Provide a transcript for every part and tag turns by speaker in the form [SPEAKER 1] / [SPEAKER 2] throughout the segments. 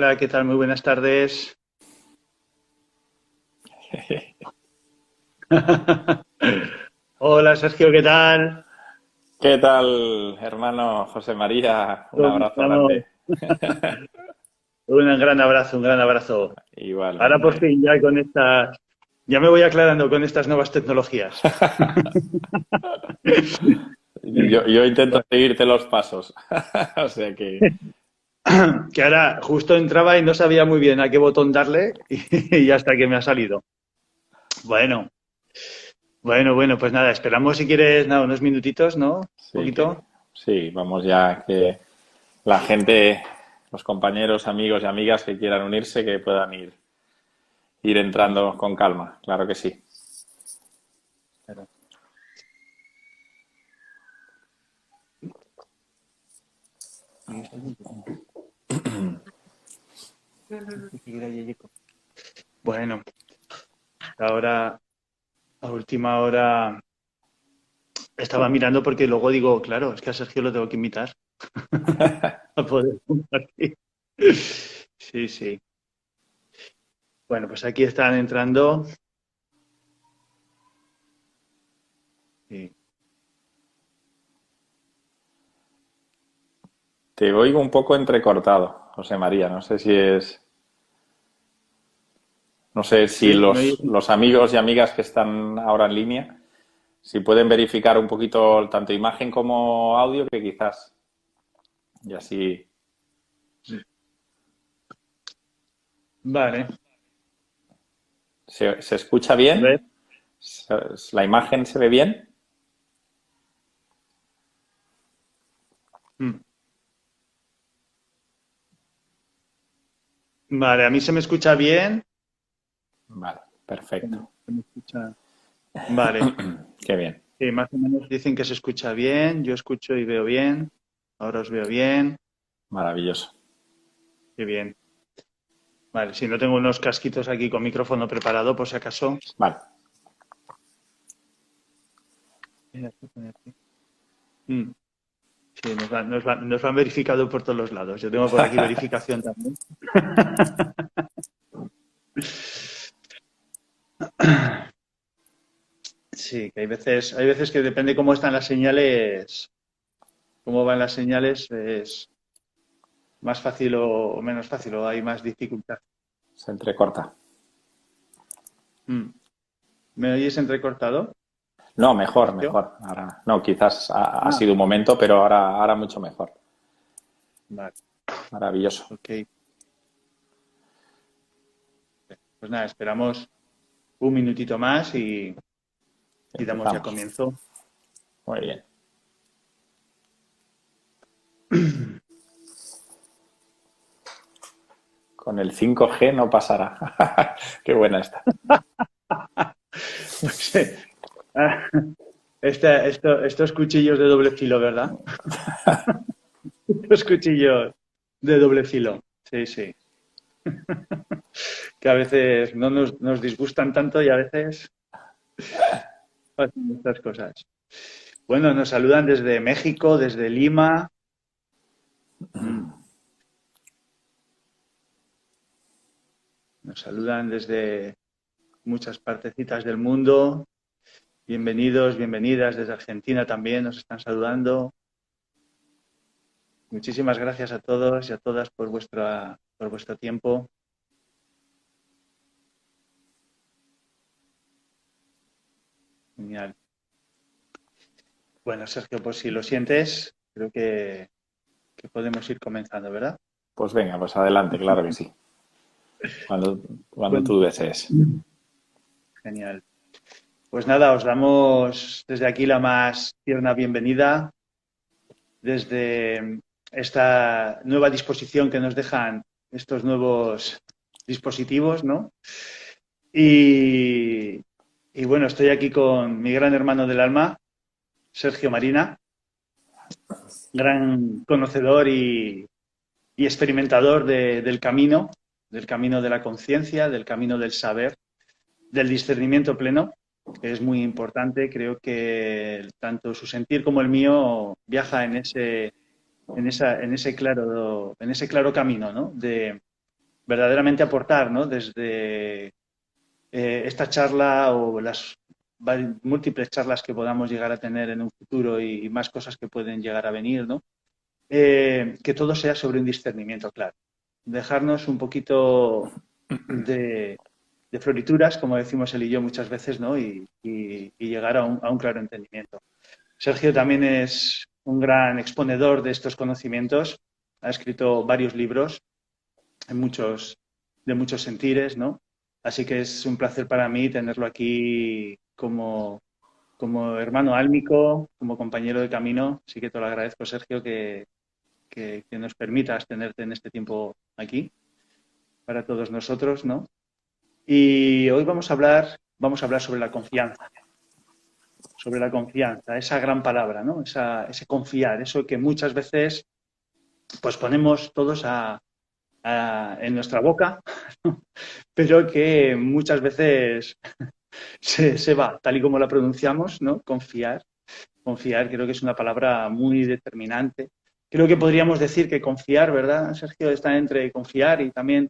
[SPEAKER 1] Hola, ¿qué tal? Muy buenas tardes. Hola, Sergio, ¿qué tal?
[SPEAKER 2] ¿Qué tal, hermano José María? Un
[SPEAKER 1] ¿Cómo
[SPEAKER 2] abrazo
[SPEAKER 1] estamos?
[SPEAKER 2] grande.
[SPEAKER 1] Un gran abrazo, un gran abrazo. Ahora por
[SPEAKER 2] Igualmente.
[SPEAKER 1] fin ya con estas, ya me voy aclarando con estas nuevas tecnologías.
[SPEAKER 2] Yo intento
[SPEAKER 1] Bueno,
[SPEAKER 2] seguirte los pasos. O sea que,
[SPEAKER 1] que ahora justo entraba y no sabía muy bien a qué botón darle y hasta que me ha salido. Bueno, bueno, pues nada, esperamos si quieres, nada, unos minutitos, ¿no? Un
[SPEAKER 2] sí,
[SPEAKER 1] poquito.
[SPEAKER 2] sí, vamos ya que la gente, los compañeros, amigos y amigas que quieran unirse, que puedan ir
[SPEAKER 1] Eso,
[SPEAKER 2] entrando con calma. Claro que sí.
[SPEAKER 1] espera. Bueno, ahora a última hora estaba mirando porque luego digo, claro, es que a Sergio lo tengo que invitar a poder compartir. Sí, sí. Bueno, pues aquí están entrando. Sí.
[SPEAKER 2] Te oigo un poco entrecortado, José María. No sé si
[SPEAKER 1] ¿Sí? ¿Me oyes?
[SPEAKER 2] los amigos y amigas que están ahora en línea, si pueden verificar un poquito tanto imagen como audio, que quizás, y así
[SPEAKER 1] Vale.
[SPEAKER 2] se escucha
[SPEAKER 1] A ver.
[SPEAKER 2] bien, la imagen se ve bien.
[SPEAKER 1] Mm. Vale, a mí se me escucha bien.
[SPEAKER 2] Vale, perfecto.
[SPEAKER 1] Se me escucha. Vale.
[SPEAKER 2] Qué bien,
[SPEAKER 1] Sí, más o menos dicen que se escucha bien. Yo escucho y veo bien. Ahora os veo bien.
[SPEAKER 2] maravilloso.
[SPEAKER 1] Qué bien. Vale, si no tengo unos casquitos aquí con micrófono preparado, por si acaso.
[SPEAKER 2] Vale,
[SPEAKER 1] Mira, esto pone aquí. Mm. Sí, nos van verificado por todos los lados. Yo tengo por aquí verificación también. Sí, que hay veces que depende cómo están las señales, cómo van las señales, es más fácil o menos fácil, o hay más dificultad.
[SPEAKER 2] se entrecorta.
[SPEAKER 1] Mm. ¿Me oyes entrecortado,
[SPEAKER 2] No, mejor,
[SPEAKER 1] Sergio?
[SPEAKER 2] mejor. Ahora, no, quizás ha
[SPEAKER 1] Ah,
[SPEAKER 2] sido un momento, pero ahora mucho mejor.
[SPEAKER 1] vale,
[SPEAKER 2] Maravilloso.
[SPEAKER 1] ok. Pues nada, esperamos un minutito más y damos ya
[SPEAKER 2] Empezamos.
[SPEAKER 1] comienzo.
[SPEAKER 2] Muy bien. Con el 5G no pasará. Qué buena está.
[SPEAKER 1] Pues, ah, estos cuchillos de doble filo, ¿verdad? Estos cuchillos de doble filo. Sí, sí. Que a veces no nos disgustan tanto y a veces pasan estas cosas. Bueno, nos saludan desde México, desde Lima. Mm, Nos saludan desde muchas partecitas del mundo. Bienvenidos, bienvenidas desde Argentina también nos están saludando. Muchísimas gracias a todos y a todas por vuestro tiempo. Genial. Bueno, Sergio, pues si lo sientes, creo que podemos ir comenzando, ¿verdad?
[SPEAKER 2] Pues venga, pues adelante, claro que sí. Cuando
[SPEAKER 1] Bueno,
[SPEAKER 2] tú desees.
[SPEAKER 1] genial. Pues nada, os damos desde aquí la más tierna bienvenida, desde esta nueva disposición que nos dejan estos nuevos dispositivos, ¿no? Y, y bueno, estoy aquí con mi gran hermano del alma, Sergio Marina, gran conocedor y experimentador del camino de la conciencia, del camino del saber, del discernimiento pleno, que es muy importante. Creo que tanto su sentir como el mío viaja en ese claro camino, ¿no? verdaderamente aportar, ¿no? Desde esta charla o las múltiples charlas que podamos llegar a tener en un futuro y más cosas que pueden llegar a venir, ¿no? Que todo sea sobre un discernimiento claro. Dejarnos un poquito de florituras, como decimos él y yo muchas veces, ¿no? Y llegar a un claro entendimiento. Sergio también es un gran exponedor de estos conocimientos. Ha escrito varios libros de muchos sentires, ¿no? Así que es un placer para mí tenerlo aquí como hermano álmico, como compañero de camino. Así que te lo agradezco, Sergio, que nos permitas tenerte en este tiempo aquí para todos nosotros, ¿no? Y hoy vamos a hablar sobre la confianza, esa gran palabra, ¿no? Ese confiar, eso que muchas veces pues ponemos todos en nuestra boca, ¿no? Pero que muchas veces se va, tal y como la pronunciamos, ¿no? Confiar creo que es una palabra muy determinante. Creo que podríamos decir que confiar, ¿verdad, Sergio? Está entre confiar y también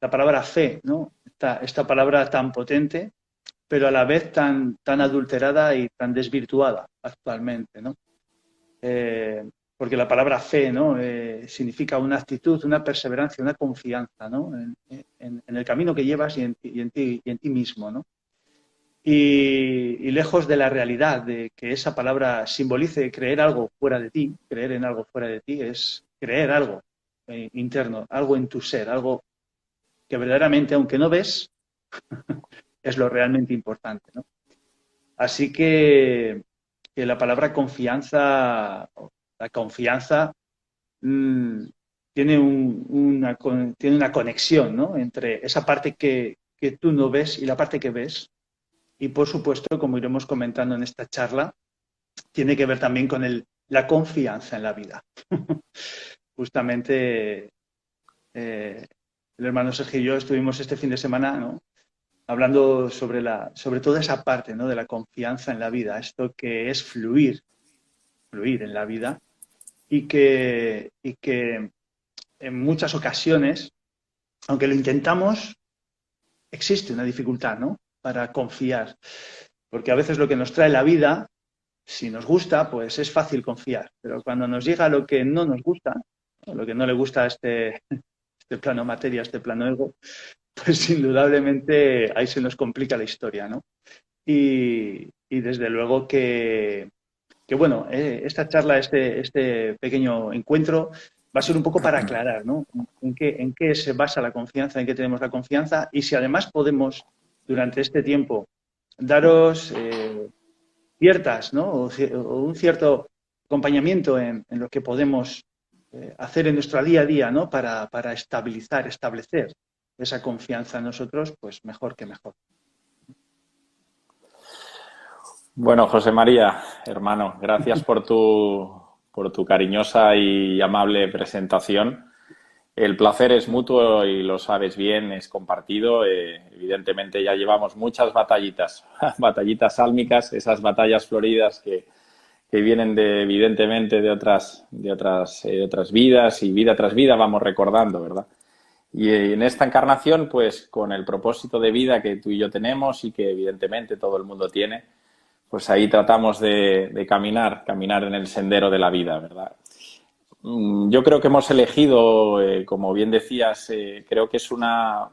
[SPEAKER 1] la palabra fe, ¿no? Esta palabra tan potente, pero a la vez tan adulterada y tan desvirtuada actualmente, ¿no? Porque la palabra fe, ¿no? Significa una actitud, una perseverancia, una confianza, ¿no? En el camino que llevas y en ti mismo, ¿no? Y lejos de la realidad de que esa palabra simbolice creer algo fuera de ti, creer en algo fuera de ti, es creer algo interno, algo en tu ser, algo que verdaderamente, aunque no ves, es lo realmente importante, ¿no? Así que la palabra confianza, la confianza tiene una conexión, ¿no? Entre esa parte que tú no ves y la parte que ves. Y por supuesto, como iremos comentando en esta charla, tiene que ver también con la confianza en la vida. Justamente el hermano Sergio y yo estuvimos este fin de semana, ¿no? Hablando sobre toda esa parte, ¿no? De la confianza en la vida, esto que es fluir en la vida y que en muchas ocasiones, aunque lo intentamos, existe una dificultad, ¿no? Para confiar, porque a veces lo que nos trae la vida, si nos gusta, pues es fácil confiar, pero cuando nos llega lo que no nos gusta, lo que no le gusta a este plano materia, a este plano ego, pues indudablemente ahí se nos complica la historia, ¿no? Y desde luego que bueno, esta charla, este pequeño encuentro va a ser un poco para aclarar, ¿no? En qué se basa la confianza, en qué tenemos la confianza y si además podemos, durante este tiempo, daros ciertas, ¿no? O un cierto acompañamiento en lo que podemos hacer en nuestro día a día, ¿no? Para establecer esa confianza en nosotros, pues mejor que mejor.
[SPEAKER 2] Bueno, José María, hermano, gracias por tu cariñosa y amable presentación. El placer es mutuo y lo sabes bien, es compartido. Evidentemente ya llevamos muchas batallitas, batallitas álmicas, esas batallas floridas que vienen evidentemente de otras vidas y vida tras vida vamos recordando, ¿verdad? Y en esta encarnación, pues con el propósito de vida que tú y yo tenemos y que evidentemente todo el mundo tiene, pues ahí tratamos de caminar en el sendero de la vida, ¿verdad? Yo creo que hemos elegido, como bien decías, creo que es una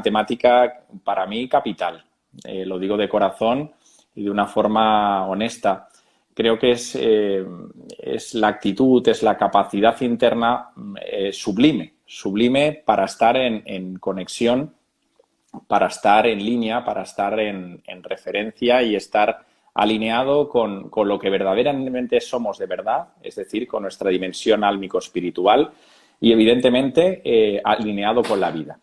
[SPEAKER 2] temática para mí capital. Lo digo de corazón y de una forma honesta. Creo que es la actitud, es la capacidad interna sublime para estar en conexión, para estar en línea, para estar en referencia y estar alineado con lo que verdaderamente somos de verdad, es decir, con nuestra dimensión álmico-espiritual y, evidentemente, alineado con la vida.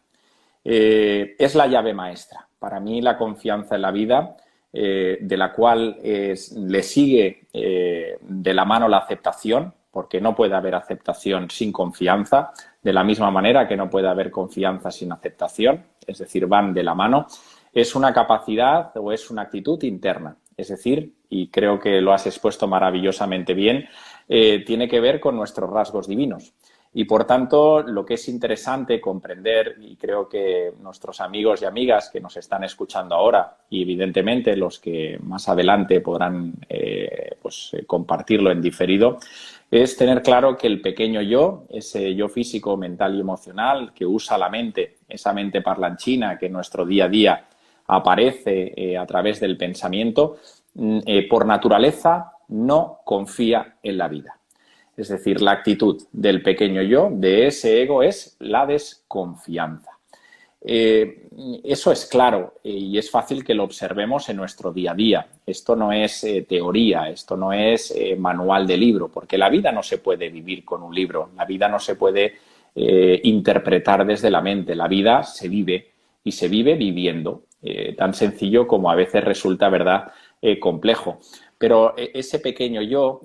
[SPEAKER 2] Es la llave maestra. Para mí, la confianza en la vida, de la cual le sigue de la mano la aceptación, porque no puede haber aceptación sin confianza, de la misma manera que no puede haber confianza sin aceptación, es decir, van de la mano, es una capacidad o es una actitud interna. Es decir, y creo que lo has expuesto maravillosamente bien, tiene que ver con nuestros rasgos divinos. Y por tanto, lo que es interesante comprender, y creo que nuestros amigos y amigas que nos están escuchando ahora, y evidentemente los que más adelante podrán compartirlo en diferido, es tener claro que el pequeño yo, ese yo físico, mental y emocional que usa la mente, esa mente parlanchina que en nuestro día a día aparece a través del pensamiento, por naturaleza no confía en la vida. Es decir, la actitud del pequeño yo, de ese ego, es la desconfianza. Eso es claro y es fácil que lo observemos en nuestro día a día. Esto no es teoría, esto no es manual de libro, porque la vida no se puede vivir con un libro, la vida no se puede interpretar desde la mente, la vida se vive y se vive viviendo, tan sencillo como a veces resulta, ¿verdad?, complejo. Pero ese pequeño yo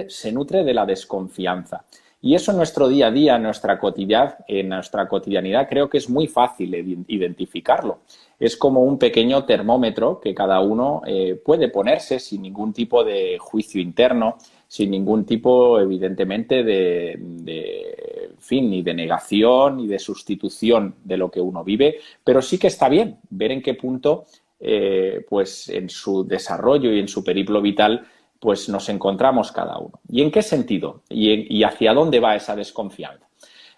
[SPEAKER 2] se nutre de la desconfianza. Y eso en nuestro día a día, en nuestra cotidianidad, creo que es muy fácil identificarlo. Es como un pequeño termómetro que cada uno puede ponerse sin ningún tipo de juicio interno, sin ningún tipo, evidentemente, ni de negación ni de sustitución de lo que uno vive, pero sí que está bien ver en qué punto pues en su desarrollo y en su periplo vital pues nos encontramos cada uno. ¿Y en qué sentido? ¿Y hacia dónde va esa desconfianza?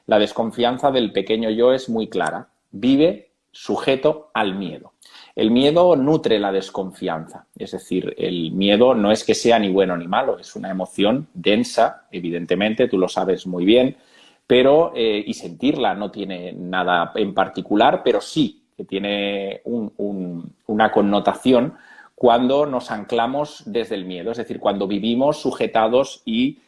[SPEAKER 2] La desconfianza del pequeño yo es muy clara. Vive sujeto al miedo. El miedo nutre la desconfianza. Es decir, el miedo no es que sea ni bueno ni malo, es una emoción densa, evidentemente, tú lo sabes muy bien, pero y sentirla no tiene nada en particular, pero sí que tiene una connotación cuando nos anclamos desde el miedo, es decir, cuando vivimos sujetados y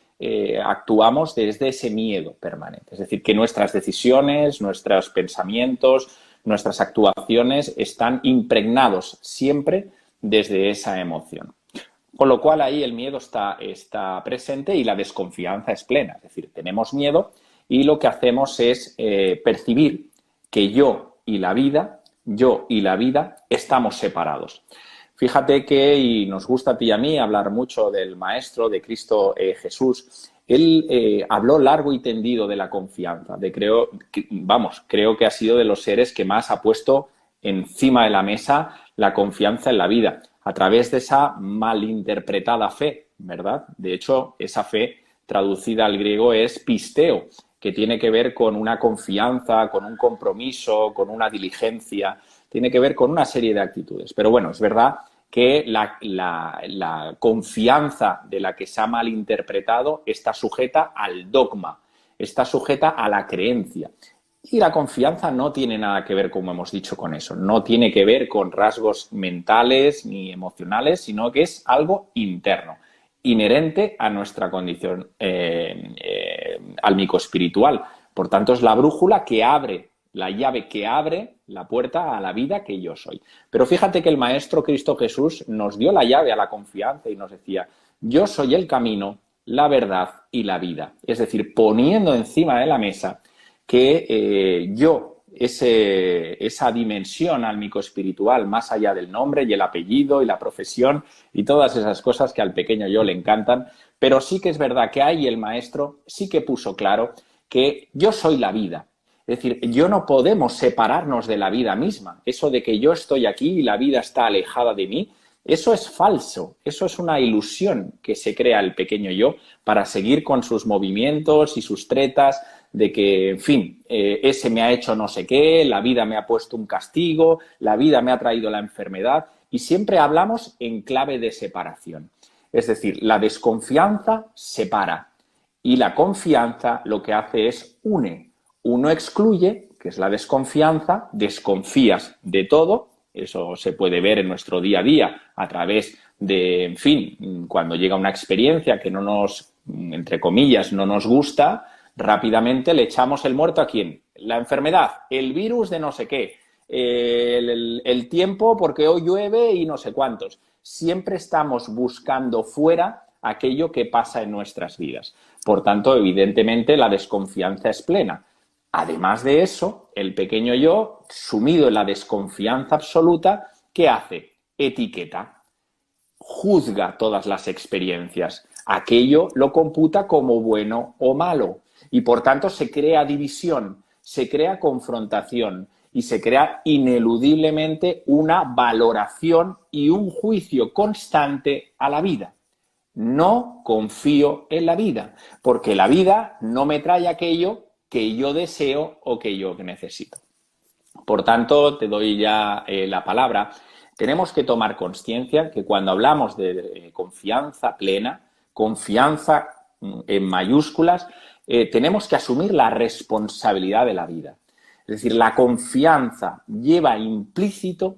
[SPEAKER 2] actuamos desde ese miedo permanente. Es decir, que nuestras decisiones, nuestros pensamientos, nuestras actuaciones están impregnados siempre desde esa emoción. Con lo cual ahí el miedo está presente y la desconfianza es plena. Es decir, tenemos miedo y lo que hacemos es percibir que yo y la vida estamos separados. Fíjate que, y nos gusta a ti y a mí hablar mucho del Maestro, de Cristo Jesús, él habló largo y tendido de la confianza. Creo que ha sido de los seres que más ha puesto encima de la mesa la confianza en la vida, a través de esa malinterpretada fe, ¿verdad? De hecho, esa fe traducida al griego es pisteo, que tiene que ver con una confianza, con un compromiso, con una diligencia, tiene que ver con una serie de actitudes. Pero bueno, es verdad que la confianza de la que se ha malinterpretado está sujeta al dogma, está sujeta a la creencia. Y la confianza no tiene nada que ver, como hemos dicho, con eso. No tiene que ver con rasgos mentales ni emocionales, sino que es algo interno, inherente a nuestra condición álmico-espiritual. Por tanto, es la brújula que abre, la llave que abre la puerta a la vida que yo soy. Pero fíjate que el Maestro Cristo Jesús nos dio la llave a la confianza y nos decía: yo soy el camino, la verdad y la vida. Es decir, poniendo encima de la mesa que esa dimensión álmico-espiritual, más allá del nombre y el apellido y la profesión y todas esas cosas que al pequeño yo le encantan, pero sí que es verdad que ahí el Maestro sí que puso claro que yo soy la vida. Es decir, yo no podemos separarnos de la vida misma. Eso de que yo estoy aquí y la vida está alejada de mí, eso es falso, eso es una ilusión que se crea el pequeño yo para seguir con sus movimientos y sus tretas de que, en fin, ese me ha hecho no sé qué, la vida me ha puesto un castigo, la vida me ha traído la enfermedad, y siempre hablamos en clave de separación. Es decir, la desconfianza separa y la confianza lo que hace es une. Uno excluye, que es la desconfianza, desconfías de todo. Eso se puede ver en nuestro día a día a través de, en fin, cuando llega una experiencia que no nos, entre comillas, no nos gusta, rápidamente le echamos el muerto ¿a quién? La enfermedad, el virus de no sé qué, el tiempo porque hoy llueve y no sé cuántos. Siempre estamos buscando fuera aquello que pasa en nuestras vidas. Por tanto, evidentemente, la desconfianza es plena. Además de eso, el pequeño yo, sumido en la desconfianza absoluta, ¿qué hace? Etiqueta, juzga todas las experiencias. Aquello lo computa como bueno o malo. Y por tanto se crea división, se crea confrontación y se crea ineludiblemente una valoración y un juicio constante a la vida. No confío en la vida, porque la vida no me trae aquello que yo deseo o que yo necesito. Por tanto, te doy ya la palabra. Tenemos que tomar conciencia que cuando hablamos de confianza plena, confianza en mayúsculas, tenemos que asumir la responsabilidad de la vida. Es decir, la confianza lleva implícito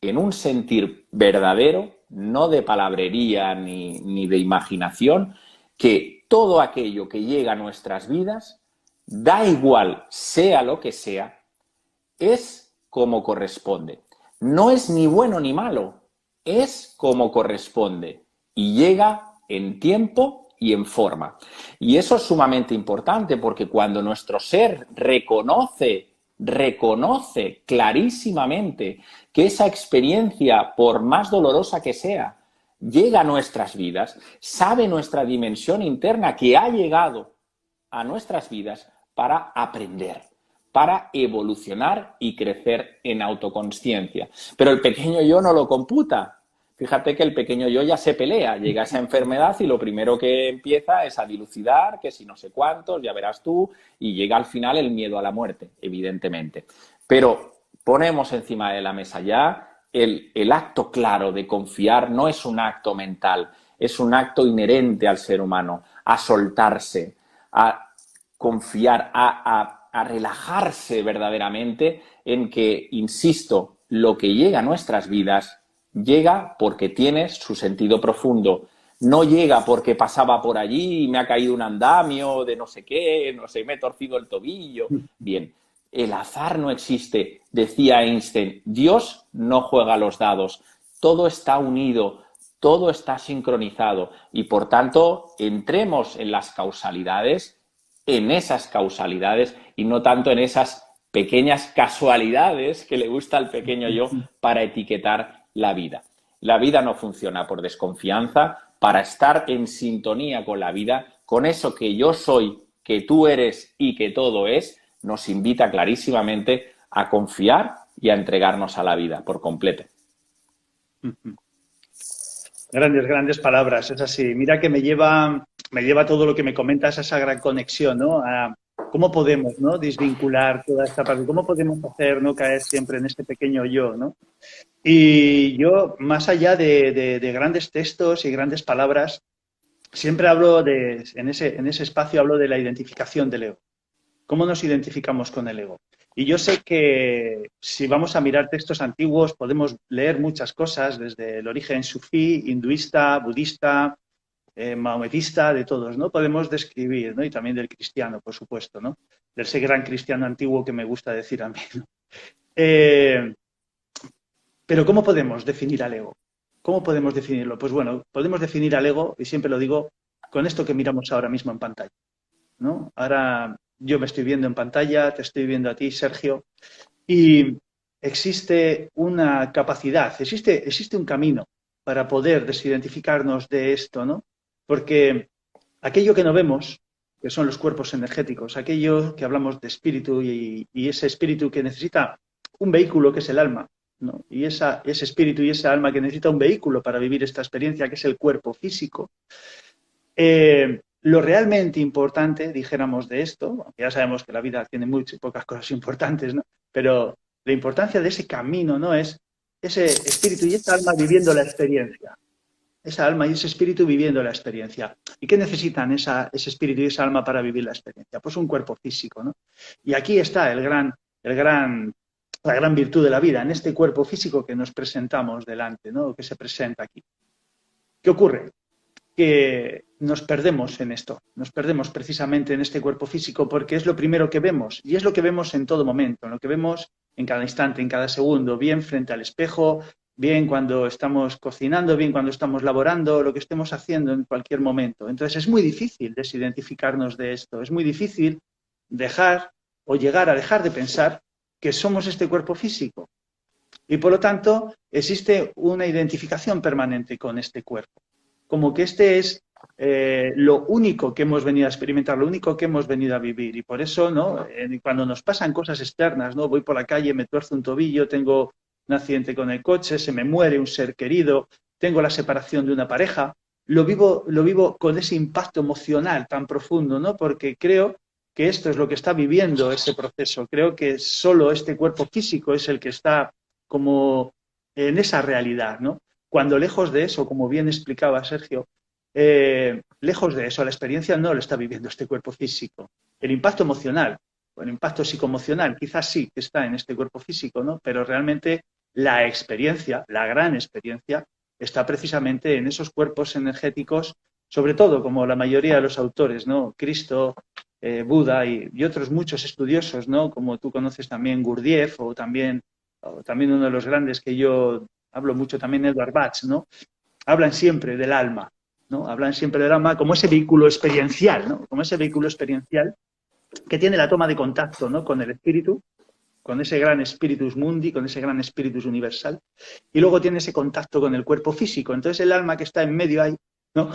[SPEAKER 2] en un sentir verdadero, no de palabrería ni de imaginación, que todo aquello que llega a nuestras vidas, da igual sea lo que sea, es como corresponde. No es ni bueno ni malo, es como corresponde y llega en tiempo y en forma. Y eso es sumamente importante porque cuando nuestro ser reconoce clarísimamente que esa experiencia, por más dolorosa que sea, llega a nuestras vidas, sabe nuestra dimensión interna que ha llegado a nuestras vidas para aprender, para evolucionar y crecer en autoconsciencia. Pero el pequeño yo no lo computa. Fíjate que el pequeño yo ya se pelea, llega a esa enfermedad y lo primero que empieza es a dilucidar, que si no sé cuántos, ya verás tú, y llega al final el miedo a la muerte, evidentemente. Pero ponemos encima de la mesa ya el acto claro de confiar no es un acto mental, es un acto inherente al ser humano, a soltarse, a confiar, a relajarse verdaderamente en que, insisto, lo que llega a nuestras vidas llega porque tiene su sentido profundo. No llega porque pasaba por allí y me ha caído un andamio de no sé qué, no sé, me he torcido el tobillo. Bien, el azar no existe. Decía Einstein, Dios no juega a los dados. Todo está unido, todo está sincronizado y, por tanto, entremos en las causalidades, en esas causalidades y no tanto en esas pequeñas casualidades que le gusta al pequeño yo para etiquetar la vida. La vida no funciona por desconfianza. Para estar en sintonía con la vida, con eso que yo soy, que tú eres y que todo es, nos invita clarísimamente a confiar y a entregarnos a la vida por completo.
[SPEAKER 1] Grandes, grandes palabras, es así. Mira que me lleva todo lo que me comentas a esa gran conexión, ¿no? A cómo podemos, ¿no? Desvincular toda esta parte, cómo podemos hacer no caer siempre en este pequeño yo, ¿no? Y yo, más allá de grandes textos y grandes palabras, siempre hablo en ese espacio hablo de la identificación del ego. ¿Cómo nos identificamos con el ego? Y yo sé que si vamos a mirar textos antiguos podemos leer muchas cosas, desde el origen sufí, hinduista, budista, maometista, de todos, ¿no? Podemos describir, ¿no? Y también del cristiano, por supuesto, ¿no? De ese gran cristiano antiguo que me gusta decir a mí, ¿no? Pero ¿cómo podemos definir al ego? ¿Cómo podemos definirlo? Pues bueno, podemos definir al ego, y siempre lo digo, con esto que miramos ahora mismo en pantalla, ¿no? Ahora yo me estoy viendo en pantalla, te estoy viendo a ti, Sergio, y existe una capacidad, existe un camino para poder desidentificarnos de esto, ¿no? Porque aquello que no vemos, que son los cuerpos energéticos, aquello que hablamos de espíritu y ese espíritu que necesita un vehículo que es el alma, ¿no? Y ese espíritu y esa alma que necesita un vehículo para vivir esta experiencia que es el cuerpo físico, lo realmente importante, dijéramos, de esto, aunque ya sabemos que la vida tiene muchas pocas cosas importantes, ¿no? Pero la importancia de ese camino, ¿no? Es ese espíritu y esa alma viviendo la experiencia. Esa alma y ese espíritu viviendo la experiencia. ¿Y qué necesitan ese espíritu y esa alma para vivir la experiencia? Pues un cuerpo físico, ¿no? Y aquí está la gran virtud de la vida, en este cuerpo físico que nos presentamos delante, ¿no? Que se presenta aquí. ¿Qué ocurre? Que nos perdemos en esto, nos perdemos precisamente en este cuerpo físico porque es lo primero que vemos y es lo que vemos en todo momento, en lo que vemos en cada instante, en cada segundo, bien frente al espejo, bien cuando estamos cocinando, bien cuando estamos laborando, lo que estemos haciendo en cualquier momento. Entonces es muy difícil desidentificarnos de esto, es muy difícil dejar o llegar a dejar de pensar que somos este cuerpo físico y por lo tanto existe una identificación permanente con este cuerpo. Como que este es lo único que hemos venido a experimentar, lo único que hemos venido a vivir. Y por eso, ¿no? Cuando nos pasan cosas externas, ¿no? Voy por la calle, me tuerzo un tobillo, tengo un accidente con el coche, se me muere un ser querido, tengo la separación de una pareja, lo vivo con ese impacto emocional tan profundo, ¿no? Porque creo que esto es lo que está viviendo ese proceso. Creo que solo este cuerpo físico es el que está como en esa realidad, ¿no? Cuando lejos de eso, como bien explicaba Sergio, lejos de eso, la experiencia no lo está viviendo este cuerpo físico. El impacto emocional, o el impacto psicoemocional, quizás sí que está en este cuerpo físico, ¿no? Pero realmente la experiencia, la gran experiencia, está precisamente en esos cuerpos energéticos, sobre todo, como la mayoría de los autores, ¿no? Cristo, Buda y otros muchos estudiosos, ¿no? Como tú conoces también Gurdjieff o también uno de los grandes que yo hablo mucho también, Edward Bach, ¿no? Hablan siempre del alma, ¿no? Hablan siempre del alma como ese vehículo experiencial, ¿no? Como ese vehículo experiencial que tiene la toma de contacto, ¿no? Con el espíritu, con ese gran spiritus mundi, con ese gran spiritus universal, y luego tiene ese contacto con el cuerpo físico. Entonces el alma que está en medio ahí, ¿no?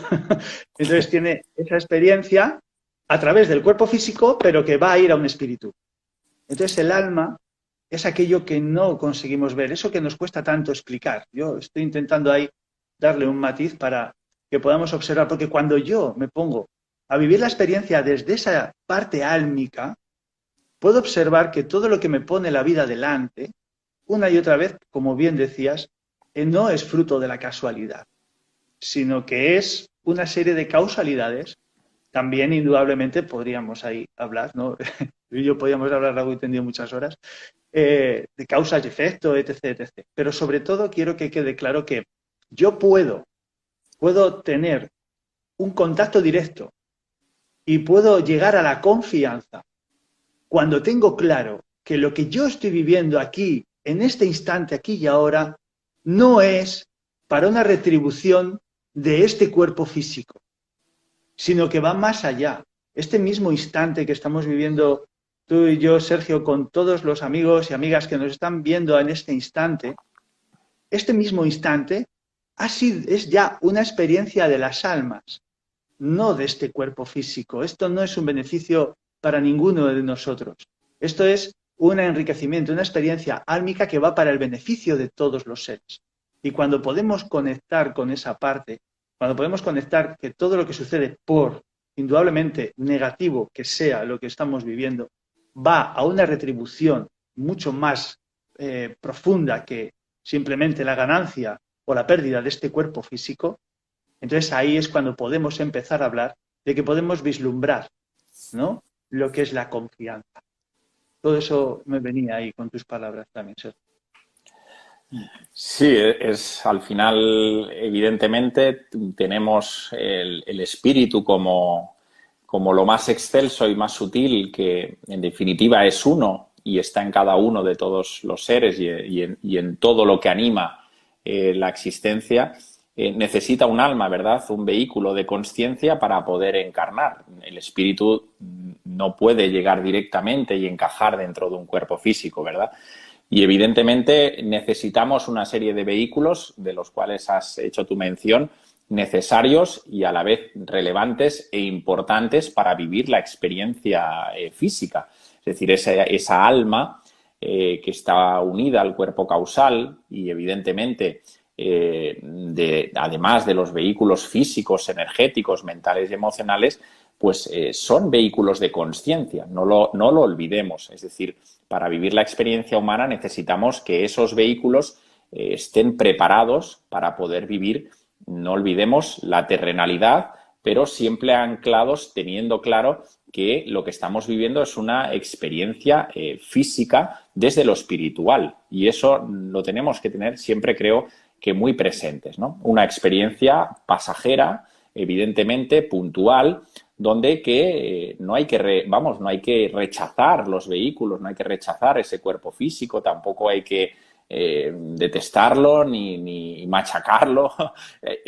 [SPEAKER 1] Entonces tiene esa experiencia a través del cuerpo físico, pero que va a ir a un espíritu. Entonces el alma es aquello que no conseguimos ver, eso que nos cuesta tanto explicar. Yo estoy intentando ahí darle un matiz para que podamos observar, porque cuando yo me pongo a vivir la experiencia desde esa parte álmica, puedo observar que todo lo que me pone la vida delante, una y otra vez, como bien decías, no es fruto de la casualidad, sino que es una serie de causalidades. También, indudablemente, podríamos ahí hablar, ¿no? Tú y yo podríamos hablar largo y tendido muchas horas, de causas y efectos, etc., etc. Pero sobre todo quiero que quede claro que yo puedo tener un contacto directo y puedo llegar a la confianza cuando tengo claro que lo que yo estoy viviendo aquí, en este instante, aquí y ahora, no es para una retribución de este cuerpo físico, sino que va más allá. Este mismo instante que estamos viviendo tú y yo, Sergio, con todos los amigos y amigas que nos están viendo en este instante, este mismo instante es ya una experiencia de las almas, no de este cuerpo físico. Esto no es un beneficio para ninguno de nosotros. Esto es un enriquecimiento, una experiencia álmica que va para el beneficio de todos los seres. Y cuando podemos conectar con esa parte, cuando podemos conectar que todo lo que sucede, por indudablemente negativo que sea lo que estamos viviendo, va a una retribución mucho más profunda que simplemente la ganancia o la pérdida de este cuerpo físico, entonces ahí es cuando podemos empezar a hablar de que podemos vislumbrar, ¿no?, lo que es la confianza. Todo eso me venía ahí con tus palabras también, Sergio.
[SPEAKER 2] Sí, al final, evidentemente, tenemos el espíritu como lo más excelso y más sutil, que en definitiva es uno y está en cada uno de todos los seres y en todo lo que anima la existencia. Necesita un alma, ¿verdad? Un vehículo de consciencia para poder encarnar. El espíritu no puede llegar directamente y encajar dentro de un cuerpo físico, ¿verdad? Y evidentemente necesitamos una serie de vehículos, de los cuales has hecho tu mención, necesarios y a la vez relevantes e importantes para vivir la experiencia física. Es decir, esa alma que está unida al cuerpo causal y evidentemente además de los vehículos físicos, energéticos, mentales y emocionales, pues son vehículos de consciencia, no lo olvidemos. Es decir, para vivir la experiencia humana necesitamos que esos vehículos estén preparados para poder vivir, no olvidemos, la terrenalidad, pero siempre anclados teniendo claro que lo que estamos viviendo es una experiencia física desde lo espiritual. Y eso lo tenemos que tener siempre, creo, que muy presentes, ¿no? Una experiencia pasajera, evidentemente puntual, donde no hay que rechazar los vehículos, no hay que rechazar ese cuerpo físico, tampoco hay que detestarlo ni machacarlo.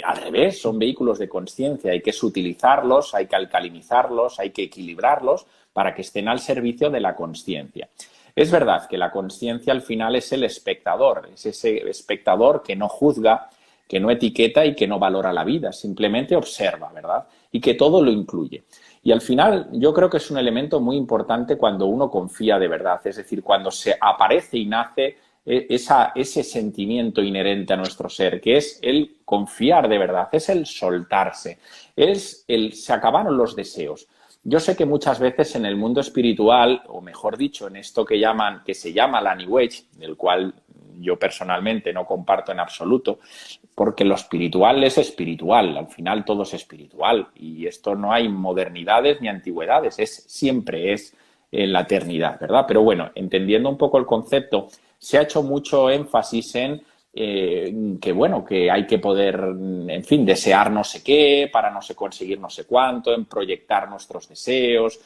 [SPEAKER 2] Al revés, son vehículos de consciencia, hay que sutilizarlos, hay que alcalinizarlos, hay que equilibrarlos para que estén al servicio de la consciencia. Es verdad que la consciencia al final es el espectador, es ese espectador que no juzga, que no etiqueta y que no valora la vida, simplemente observa, ¿verdad? Y que todo lo incluye. Y al final yo creo que es un elemento muy importante cuando uno confía de verdad, es decir, cuando se aparece y nace ese sentimiento inherente a nuestro ser, que es el confiar de verdad, es el soltarse, se acabaron los deseos. Yo sé que muchas veces en el mundo espiritual, o mejor dicho, en esto que se llama la New Age, del cual yo personalmente no comparto en absoluto, porque lo espiritual es espiritual, al final todo es espiritual y esto no hay modernidades ni antigüedades, siempre es la eternidad, ¿verdad? Pero bueno, entendiendo un poco el concepto, se ha hecho mucho énfasis en que hay que poder, en fin, desear no sé qué para no sé conseguir no sé cuánto, en proyectar nuestros deseos.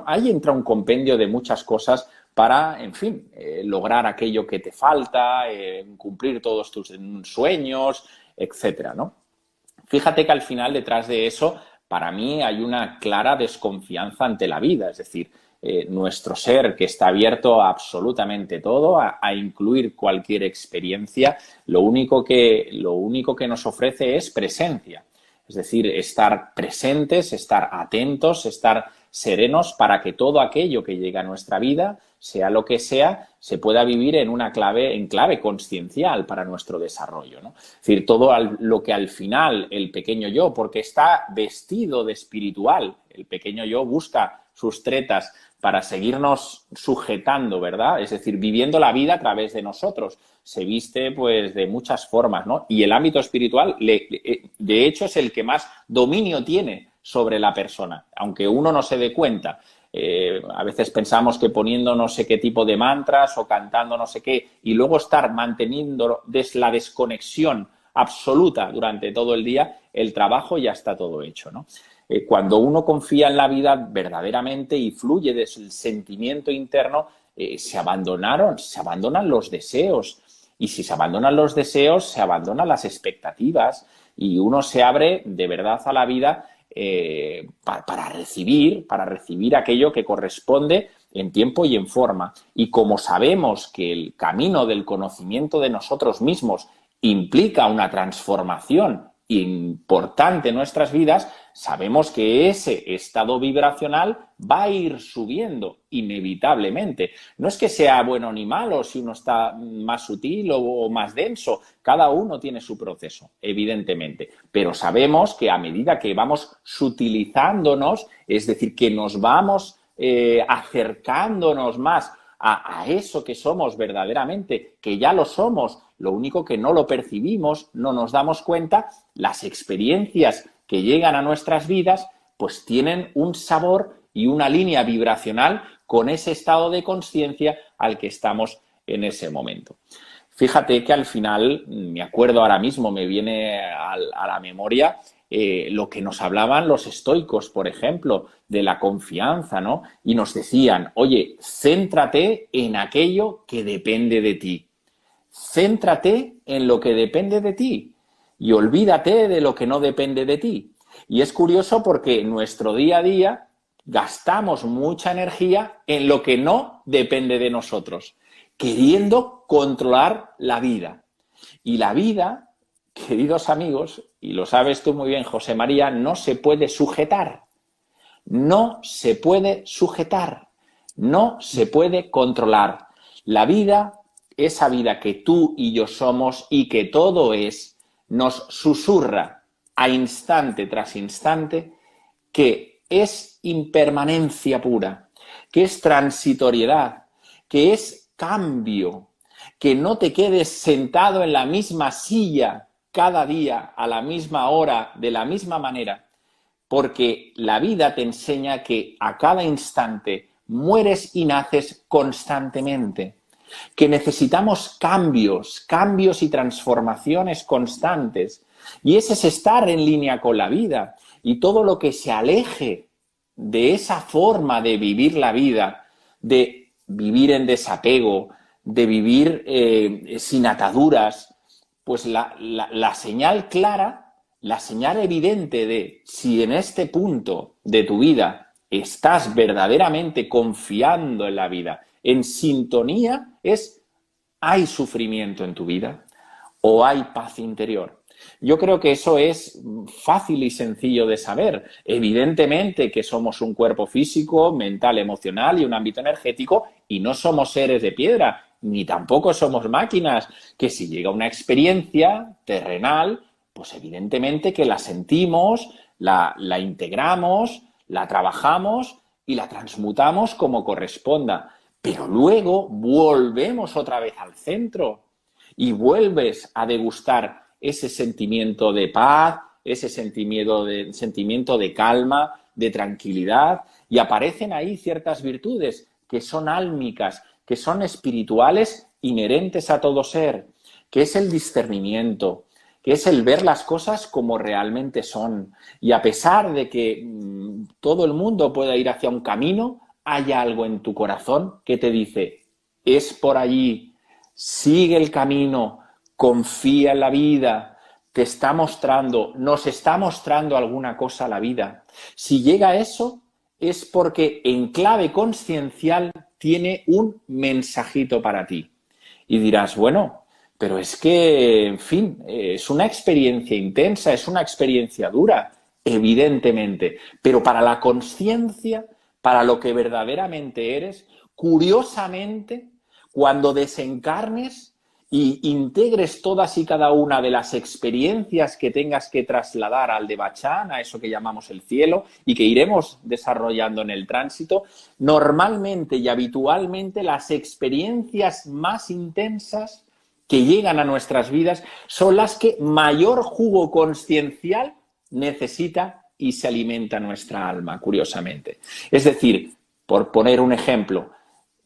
[SPEAKER 2] Ahí entra un compendio de muchas cosas para, en fin, lograr aquello que te falta, cumplir todos tus sueños, etcétera, ¿no? Fíjate que al final, detrás de eso, para mí hay una clara desconfianza ante la vida, es decir, nuestro ser que está abierto a absolutamente todo, a incluir cualquier experiencia, lo único que nos ofrece es presencia. Es decir, estar presentes, estar atentos, estar serenos para que todo aquello que llega a nuestra vida, sea lo que sea, se pueda vivir en clave consciencial para nuestro desarrollo, ¿no? Es decir, todo lo que al final el pequeño yo, porque está vestido de espiritual, el pequeño yo busca sus tretas para seguirnos sujetando, ¿verdad? Es decir, viviendo la vida a través de nosotros. Se viste, pues, de muchas formas, ¿no? Y el ámbito espiritual, de hecho, es el que más dominio tiene sobre la persona, aunque uno no se dé cuenta. A veces pensamos que poniendo no sé qué tipo de mantras o cantando no sé qué y luego estar manteniendo la desconexión absoluta durante todo el día, el trabajo ya está todo hecho, ¿no? Cuando uno confía en la vida verdaderamente y fluye desde el sentimiento interno, se abandonan los deseos. Y si se abandonan los deseos, se abandonan las expectativas y uno se abre de verdad a la vida para recibir aquello que corresponde en tiempo y en forma. Y como sabemos que el camino del conocimiento de nosotros mismos implica una transformación importante en nuestras vidas, sabemos que ese estado vibracional va a ir subiendo inevitablemente. No es que sea bueno ni malo si uno está más sutil o más denso, cada uno tiene su proceso, evidentemente, pero sabemos que a medida que vamos sutilizándonos, es decir, que nos vamos acercándonos más a eso que somos verdaderamente, que ya lo somos, lo único que no lo percibimos, no nos damos cuenta, las experiencias que llegan a nuestras vidas pues tienen un sabor y una línea vibracional con ese estado de conciencia al que estamos en ese momento. Fíjate que al final, me acuerdo ahora mismo, me viene a la memoria lo que nos hablaban los estoicos, por ejemplo, de la confianza, ¿no? Y nos decían, oye, céntrate en aquello que depende de ti. Céntrate en lo que depende de ti y olvídate de lo que no depende de ti. Y es curioso porque en nuestro día a día gastamos mucha energía en lo que no depende de nosotros, queriendo controlar la vida. Y la vida, queridos amigos, y lo sabes tú muy bien, José María, no se puede sujetar. No se puede sujetar. No se puede controlar. La vida, esa vida que tú y yo somos y que todo es, nos susurra a instante tras instante que es impermanencia pura, que es transitoriedad, que es cambio, que no te quedes sentado en la misma silla cada día, a la misma hora, de la misma manera, porque la vida te enseña que a cada instante mueres y naces constantemente, que necesitamos cambios y transformaciones constantes, y ese es estar en línea con la vida, y todo lo que se aleje de esa forma de vivir la vida, de vivir en desapego, de vivir sin ataduras, pues la señal clara, la señal evidente de si en este punto de tu vida estás verdaderamente confiando en la vida, en sintonía, es: ¿hay sufrimiento en tu vida? o hay paz interior? Yo creo que eso es fácil y sencillo de saber. Evidentemente que somos un cuerpo físico, mental, emocional y un ámbito energético y no somos seres de piedra, ni tampoco somos máquinas, que si llega una experiencia terrenal, pues evidentemente que la sentimos, la integramos, la trabajamos y la transmutamos como corresponda. Pero luego volvemos otra vez al centro y vuelves a degustar ese sentimiento de paz, ese sentimiento de calma, de tranquilidad, y aparecen ahí ciertas virtudes que son álmicas, que son espirituales, inherentes a todo ser, que es el discernimiento, que es el ver las cosas como realmente son. Y a pesar de que todo el mundo pueda ir hacia un camino, hay algo en tu corazón que te dice, es por allí, sigue el camino, confía en la vida, te está mostrando, nos está mostrando alguna cosa a la vida. Si llega a eso, es porque en clave consciencial tiene un mensajito para ti. Y dirás, bueno, pero es que, en fin, es una experiencia intensa, es una experiencia dura, evidentemente. Pero para la consciencia, para lo que verdaderamente eres, curiosamente, cuando desencarnes y integres todas y cada una de las experiencias que tengas que trasladar al Devachan, a eso que llamamos el cielo, y que iremos desarrollando en el tránsito, normalmente y habitualmente las experiencias más intensas que llegan a nuestras vidas son las que mayor jugo consciencial necesita y se alimenta nuestra alma, curiosamente. Es decir, por poner un ejemplo,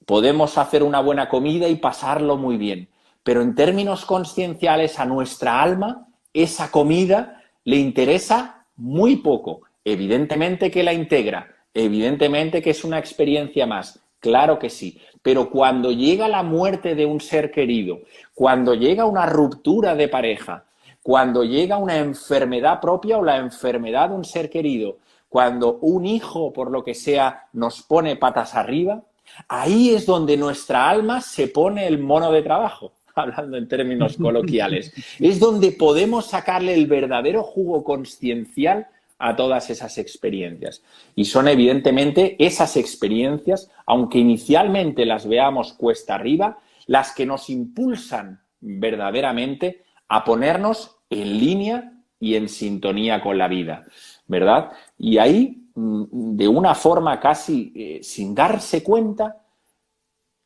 [SPEAKER 2] podemos hacer una buena comida y pasarlo muy bien, pero en términos conscienciales a nuestra alma esa comida le interesa muy poco. Evidentemente que la integra, evidentemente que es una experiencia más, claro que sí, pero cuando llega la muerte de un ser querido, cuando llega una ruptura de pareja, cuando llega una enfermedad propia o la enfermedad de un ser querido, cuando un hijo, por lo que sea, nos pone patas arriba, ahí es donde nuestra alma se pone el mono de trabajo, hablando en términos coloquiales. Es donde podemos sacarle el verdadero jugo consciencial a todas esas experiencias. Y son evidentemente esas experiencias, aunque inicialmente las veamos cuesta arriba, las que nos impulsan verdaderamente a ponernos en línea y en sintonía con la vida, ¿verdad? Y ahí, de una forma casi sin darse cuenta,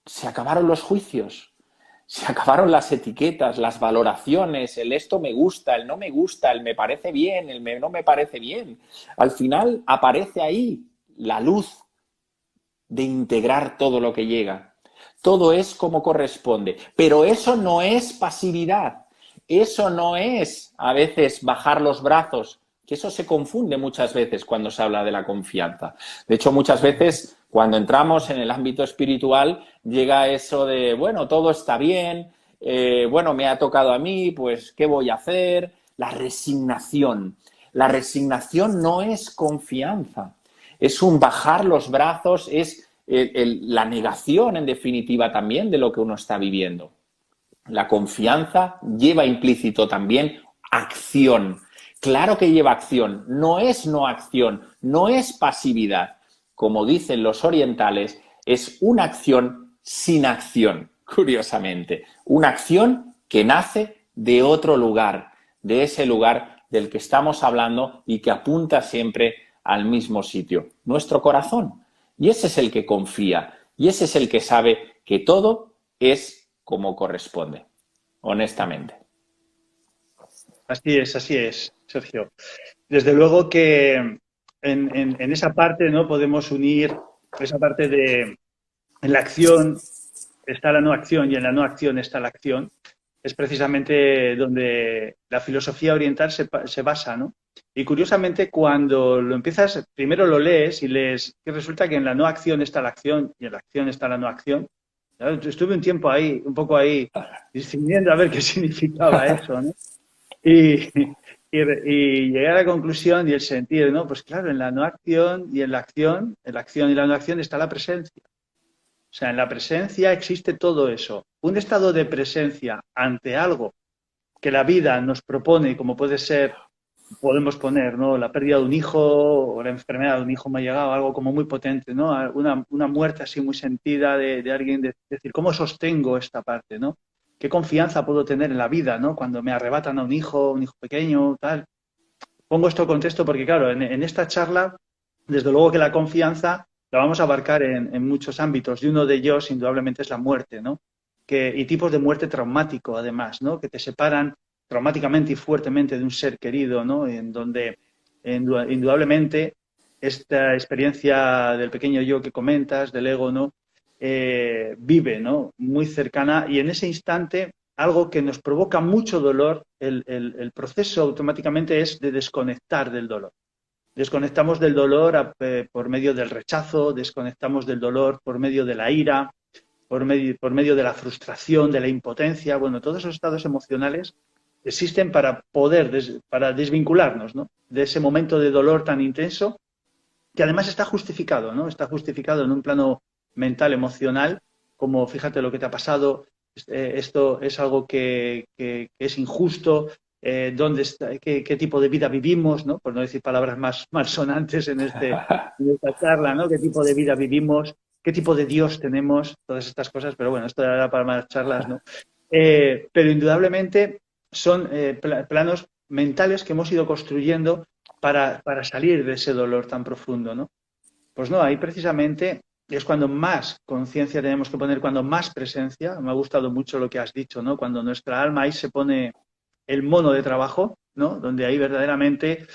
[SPEAKER 2] se acabaron los juicios, se acabaron las etiquetas, las valoraciones, el esto me gusta, el no me gusta, el me parece bien, el no me parece bien. Al final aparece ahí la luz de integrar todo lo que llega. Todo es como corresponde, pero eso no es pasividad, eso no es a veces bajar los brazos, que eso se confunde muchas veces cuando se habla de la confianza. De hecho, muchas veces cuando entramos en el ámbito espiritual llega eso de, bueno, todo está bien, bueno, me ha tocado a mí, pues, ¿qué voy a hacer? La resignación. La resignación no es confianza, es un bajar los brazos, es la negación, en definitiva, también de lo que uno está viviendo. La confianza lleva implícito también acción. Claro que lleva acción, no es no acción, no es pasividad. Como dicen los orientales, es una acción sin acción, curiosamente. Una acción que nace de otro lugar, de ese lugar del que estamos hablando y que apunta siempre al mismo sitio, nuestro corazón. Y ese es el que confía, y ese es el que sabe que todo es como corresponde, honestamente.
[SPEAKER 1] Así es, Sergio. Desde luego que en esa parte, ¿no? Podemos unir esa parte de en la acción está la no acción y en la no acción está la acción. Es precisamente donde la filosofía oriental se basa, ¿no? Y curiosamente, cuando lo empiezas, primero lo lees y lees que resulta que en la no acción está la acción y en la acción está la no acción. Estuve un tiempo ahí, un poco ahí, discerniendo a ver qué significaba eso, ¿no? Y llegué a la conclusión y el sentir, ¿no? Pues claro, en la no acción y en la acción y la no acción está la presencia. O sea, en la presencia existe todo eso. Un estado de presencia ante algo que la vida nos propone, como puede ser, podemos poner, ¿no? La pérdida de un hijo o la enfermedad de un hijo me ha llegado, algo como muy potente, ¿no? Una muerte así muy sentida de alguien, de decir, ¿cómo sostengo esta parte, ¿no? ¿Qué confianza puedo tener en la vida, ¿no? Cuando me arrebatan a un hijo pequeño, tal. Pongo esto en contexto porque, claro, en esta charla, desde luego que la confianza la vamos a abarcar en muchos ámbitos y uno de ellos, indudablemente, es la muerte, ¿no? Y tipos de muerte traumático, además, ¿no? Que te separan traumáticamente y fuertemente de un ser querido, ¿no? En donde, indudablemente, esta experiencia del pequeño yo que comentas, del ego, ¿no? Vive, ¿no? Muy cercana y en ese instante algo que nos provoca mucho dolor, el proceso automáticamente es de desconectar del dolor. Desconectamos del dolor por medio del rechazo, desconectamos del dolor por medio de la ira, por medio de la frustración, de la impotencia. Bueno, todos esos estados emocionales existen para para desvincularnos, ¿no? De ese momento de dolor tan intenso que además está justificado, ¿no? Está justificado en un plano mental, emocional, como fíjate lo que te ha pasado, esto es algo que es injusto, dónde está, qué tipo de vida vivimos, ¿no? Por no decir palabras más malsonantes en esta charla, ¿no? ¿Qué tipo de vida vivimos? ¿Qué tipo de Dios tenemos? Todas estas cosas, pero bueno, esto era para más charlas, ¿no? Pero indudablemente son planos mentales que hemos ido construyendo para salir de ese dolor tan profundo, ¿no? Pues no, ahí precisamente es cuando más conciencia tenemos que poner, cuando más presencia. Me ha gustado mucho lo que has dicho, ¿no? Cuando nuestra alma ahí se pone el mono de trabajo, ¿no? Donde ahí verdaderamente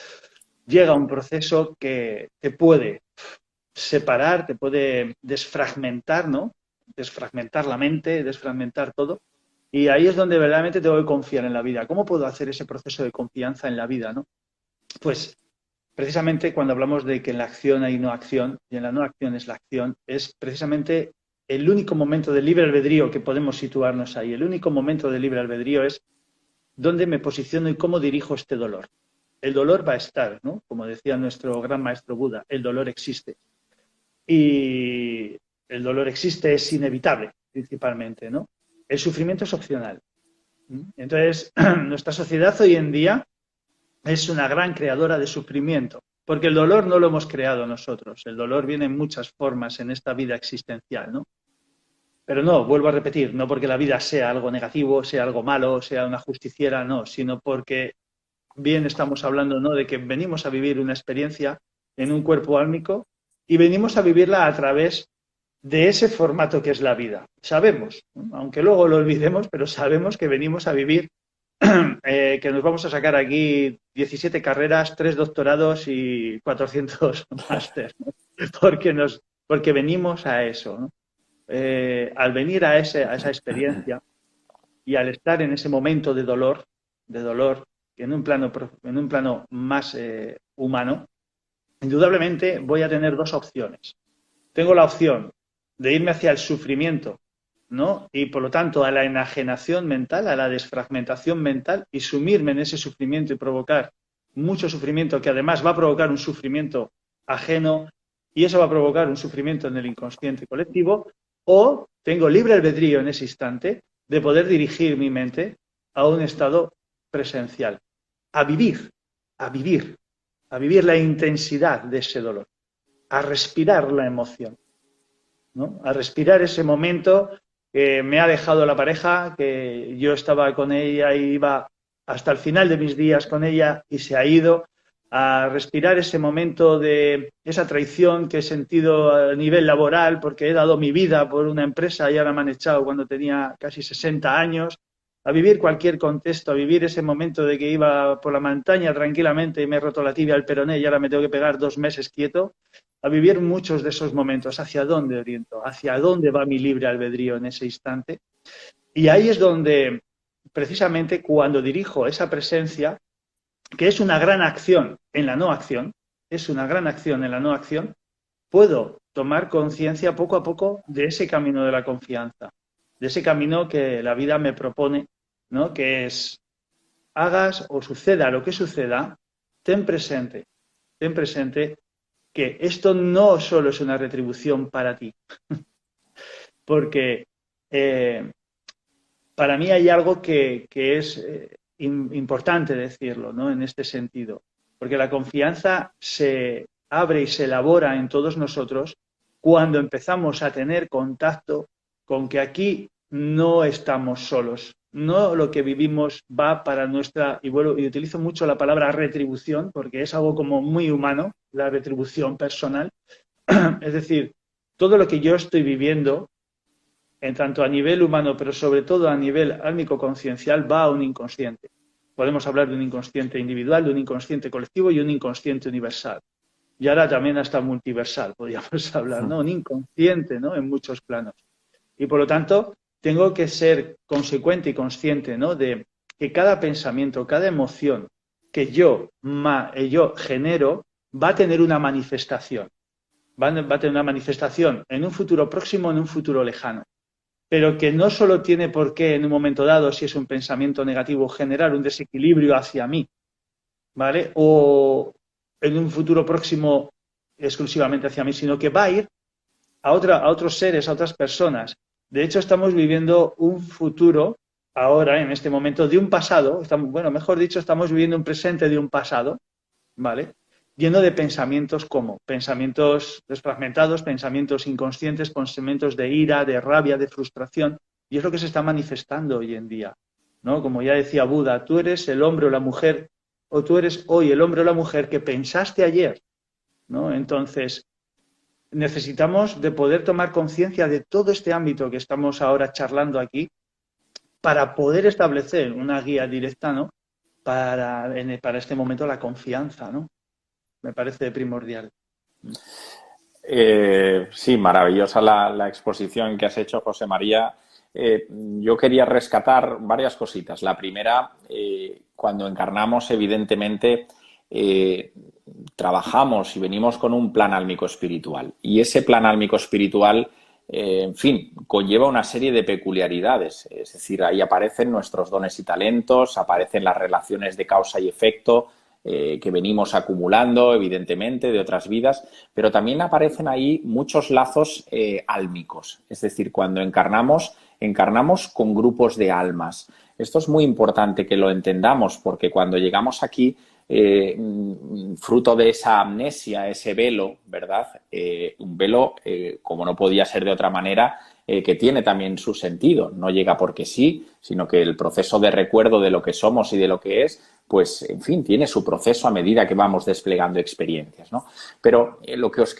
[SPEAKER 1] llega un proceso que te puede separar, te puede desfragmentar, ¿no? Desfragmentar la mente, desfragmentar todo. Y ahí es donde verdaderamente tengo que confiar en la vida. ¿Cómo puedo hacer ese proceso de confianza en la vida, ¿no? Pues precisamente cuando hablamos de que en la acción hay no acción y en la no acción es la acción, es precisamente el único momento de libre albedrío que podemos situarnos ahí. El único momento de libre albedrío es dónde me posiciono y cómo dirijo este dolor. El dolor va a estar, ¿no? Como decía nuestro gran maestro Buda, el dolor existe. Y el dolor existe, es inevitable, principalmente, ¿no? El sufrimiento es opcional. Entonces, nuestra sociedad hoy en día es una gran creadora de sufrimiento, porque el dolor no lo hemos creado nosotros, el dolor viene en muchas formas en esta vida existencial, ¿no? Pero no, vuelvo a repetir, no porque la vida sea algo negativo, sea algo malo, sea una justiciera, no, sino porque bien estamos hablando, ¿no?, de que venimos a vivir una experiencia en un cuerpo álmico y venimos a vivirla a través de ese formato que es la vida. Sabemos, ¿no?, aunque luego lo olvidemos, pero sabemos que venimos a vivir que nos vamos a sacar aquí 17 carreras, 3 doctorados y 400 máster, ¿no? Porque venimos a eso, ¿no? Al venir a esa experiencia y al estar en ese momento de dolor en un plano más humano, indudablemente voy a tener dos opciones. Tengo la opción de irme hacia el sufrimiento, ¿no? Y por lo tanto a la enajenación mental, a la desfragmentación mental y sumirme en ese sufrimiento y provocar mucho sufrimiento que además va a provocar un sufrimiento ajeno y eso va a provocar un sufrimiento en el inconsciente colectivo, o tengo libre albedrío en ese instante de poder dirigir mi mente a un estado presencial, a vivir, a vivir, a vivir la intensidad de ese dolor, a respirar la emoción, ¿no? A respirar ese momento que me ha dejado la pareja, que yo estaba con ella y iba hasta el final de mis días con ella y se ha ido, a respirar ese momento de esa traición que he sentido a nivel laboral porque he dado mi vida por una empresa y ahora me han echado cuando tenía casi 60 años, a vivir cualquier contexto, a vivir ese momento de que iba por la montaña tranquilamente y me he roto la tibia al peroné y ahora me tengo que pegar 2 meses quieto, a vivir muchos de esos momentos. ¿Hacia dónde oriento? ¿Hacia dónde va mi libre albedrío en ese instante? Y ahí es donde, precisamente, cuando dirijo esa presencia, que es una gran acción en la no acción, es una gran acción en la no acción, puedo tomar conciencia poco a poco de ese camino de la confianza, de ese camino que la vida me propone, ¿no? Que es, hagas o suceda lo que suceda, ten presente que esto no solo es una retribución para ti, porque para mí hay algo que es importante decirlo, ¿no? En este sentido, porque la confianza se abre y se elabora en todos nosotros cuando empezamos a tener contacto con que aquí no estamos solos. No lo que vivimos va para nuestra, y bueno, y utilizo mucho la palabra retribución porque es algo como muy humano, la retribución personal. Es decir, todo lo que yo estoy viviendo, en tanto a nivel humano, pero sobre todo a nivel álmico-conciencial, va a un inconsciente. Podemos hablar de un inconsciente individual, de un inconsciente colectivo y un inconsciente universal. Y ahora también hasta multiversal, podríamos hablar, ¿no? Un inconsciente, ¿no? En muchos planos. Y por lo tanto, tengo que ser consecuente y consciente, ¿no? De que cada pensamiento, cada emoción que yo genero va a tener una manifestación. Va a tener una manifestación en un futuro próximo, en un futuro lejano. Pero que no solo tiene por qué en un momento dado, si es un pensamiento negativo, generar un desequilibrio hacia mí, ¿vale? O en un futuro próximo exclusivamente hacia mí, sino que va a ir a otros seres, a otras personas. De hecho, estamos viviendo un futuro ahora, en este momento, de un pasado, mejor dicho, estamos viviendo un presente de un pasado, ¿vale? Lleno de pensamientos como pensamientos desfragmentados, pensamientos inconscientes, pensamientos de ira, de rabia, de frustración, y es lo que se está manifestando hoy en día, ¿no? Como ya decía Buda, tú eres el hombre o la mujer, o tú eres hoy el hombre o la mujer que pensaste ayer, ¿no? Entonces, necesitamos de poder tomar conciencia de todo este ámbito que estamos ahora charlando aquí para poder establecer una guía directa, ¿no? Para este momento la confianza, ¿no? Me parece primordial.
[SPEAKER 2] Sí, maravillosa la exposición que has hecho, José María. Yo quería rescatar varias cositas. La primera, cuando encarnamos, evidentemente, trabajamos y venimos con un plan álmico espiritual. Y ese plan álmico espiritual, en fin, conlleva una serie de peculiaridades. Es decir, ahí aparecen nuestros dones y talentos, aparecen las relaciones de causa y efecto, que venimos acumulando, evidentemente, de otras vidas, pero también aparecen ahí muchos lazos álmicos. Es decir, cuando encarnamos con grupos de almas. Esto es muy importante que lo entendamos, porque cuando llegamos aquí, fruto de esa amnesia, ese velo, ¿verdad? Un velo, como no podía ser de otra manera, que tiene también su sentido. No llega porque sí, sino que el proceso de recuerdo de lo que somos y de lo que es, pues, en fin, tiene su proceso a medida que vamos desplegando experiencias, ¿no? Pero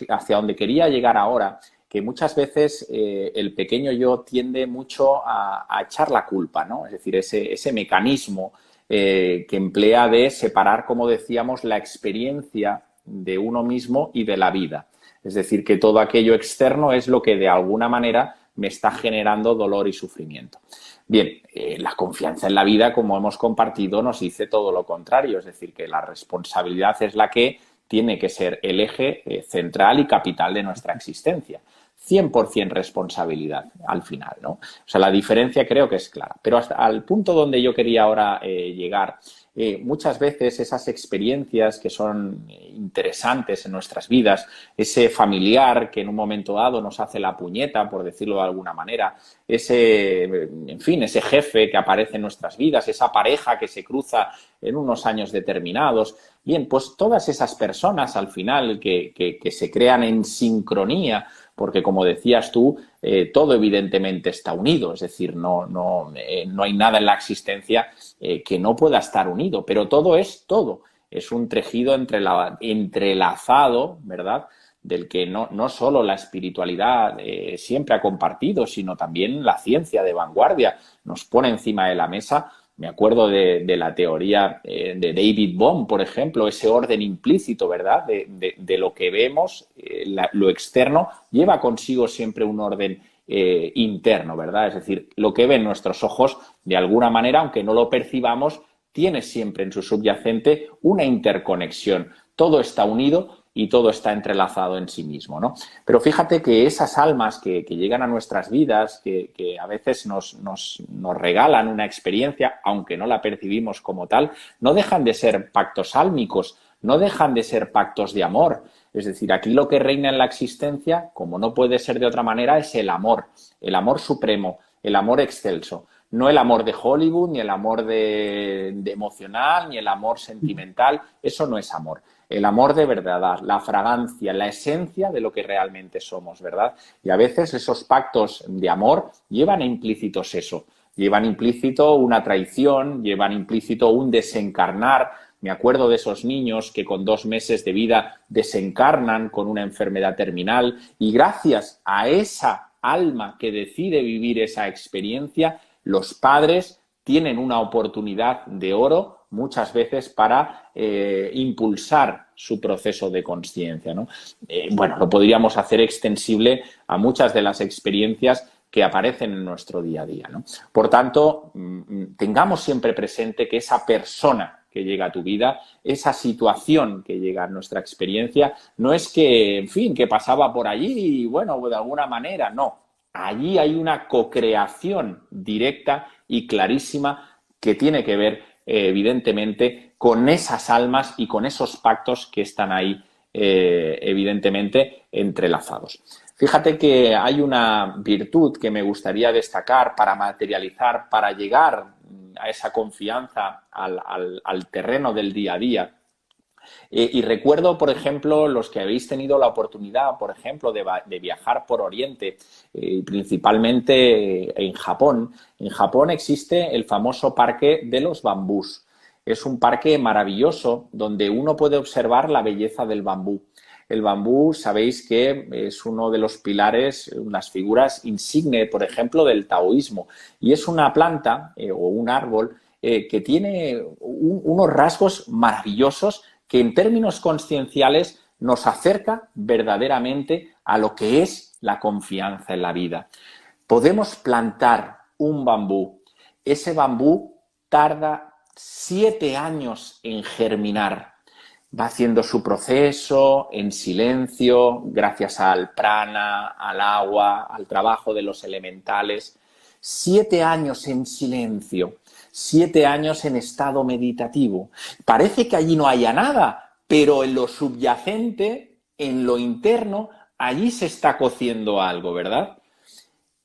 [SPEAKER 2] hacia donde quería llegar ahora, que muchas veces el pequeño yo tiende mucho a echar la culpa, ¿no? Es decir, ese mecanismo que emplea de separar, como decíamos, la experiencia de uno mismo y de la vida. Es decir, que todo aquello externo es lo que de alguna manera me está generando dolor y sufrimiento. Bien, la confianza en la vida, como hemos compartido, nos dice todo lo contrario, es decir, que la responsabilidad es la que tiene que ser el eje central y capital de nuestra existencia. 100% responsabilidad al final, ¿no? O sea, la diferencia creo que es clara. Pero hasta al punto donde yo quería ahora llegar, muchas veces esas experiencias que son interesantes en nuestras vidas, ese familiar que en un momento dado nos hace la puñeta, por decirlo de alguna manera, en fin, ese jefe que aparece en nuestras vidas, esa pareja que se cruza en unos años determinados. Bien, pues todas esas personas al final que se crean en sincronía, porque como decías tú, todo evidentemente está unido, es decir, no hay nada en la existencia que no pueda estar unido, pero todo es todo, es un tejido entrelazado, ¿verdad?, del que no solo la espiritualidad siempre ha compartido, sino también la ciencia de vanguardia nos pone encima de la mesa. Me acuerdo de la teoría de David Bohm, por ejemplo, ese orden implícito, ¿verdad?, de lo que vemos, lo externo, lleva consigo siempre un orden interno, ¿verdad? Es decir, lo que ven nuestros ojos, de alguna manera, aunque no lo percibamos, tiene siempre en su subyacente una interconexión. Todo está unido y todo está entrelazado en sí mismo, ¿no? Pero fíjate que esas almas que llegan a nuestras vidas, que a veces nos regalan una experiencia, aunque no la percibimos como tal, no dejan de ser pactos álmicos, no dejan de ser pactos de amor. Es decir, aquí lo que reina en la existencia, como no puede ser de otra manera, es el amor supremo, el amor excelso. No el amor de Hollywood, ni el amor de emocional, ni el amor sentimental. Eso no es amor. El amor de verdad, la fragancia, la esencia de lo que realmente somos, ¿verdad? Y a veces esos pactos de amor llevan implícitos eso. Llevan implícito una traición, llevan implícito un desencarnar. Me acuerdo de esos niños que con 2 meses de vida desencarnan con una enfermedad terminal y gracias a esa alma que decide vivir esa experiencia, los padres tienen una oportunidad de oro muchas veces para impulsar su proceso de consciencia, ¿no? Bueno, lo podríamos hacer extensible a muchas de las experiencias que aparecen en nuestro día a día, ¿no? Por tanto, tengamos siempre presente que esa persona que llega a tu vida, esa situación que llega a nuestra experiencia, no es que, en fin, que pasaba por allí y, bueno, de alguna manera, no. Allí hay una cocreación directa y clarísima que tiene que ver, evidentemente, con esas almas y con esos pactos que están ahí, evidentemente, entrelazados. Fíjate que hay una virtud que me gustaría destacar para materializar, para llegar a esa confianza al terreno del día a día. Y recuerdo, por ejemplo, los que habéis tenido la oportunidad, por ejemplo, de viajar por Oriente, principalmente en Japón. En Japón existe el famoso Parque de los Bambús. Es un parque maravilloso donde uno puede observar la belleza del bambú. El bambú, sabéis que es uno de los pilares, unas figuras insigne, por ejemplo, del taoísmo. Y es una planta o un árbol que tiene unos rasgos maravillosos que en términos conscienciales nos acerca verdaderamente a lo que es la confianza en la vida. Podemos plantar un bambú. Ese bambú tarda 7 años en germinar. Va haciendo su proceso en silencio, gracias al prana, al agua, al trabajo de los elementales. 7 años en silencio, 7 años en estado meditativo. Parece que allí no haya nada, pero en lo subyacente, en lo interno, allí se está cociendo algo, ¿verdad?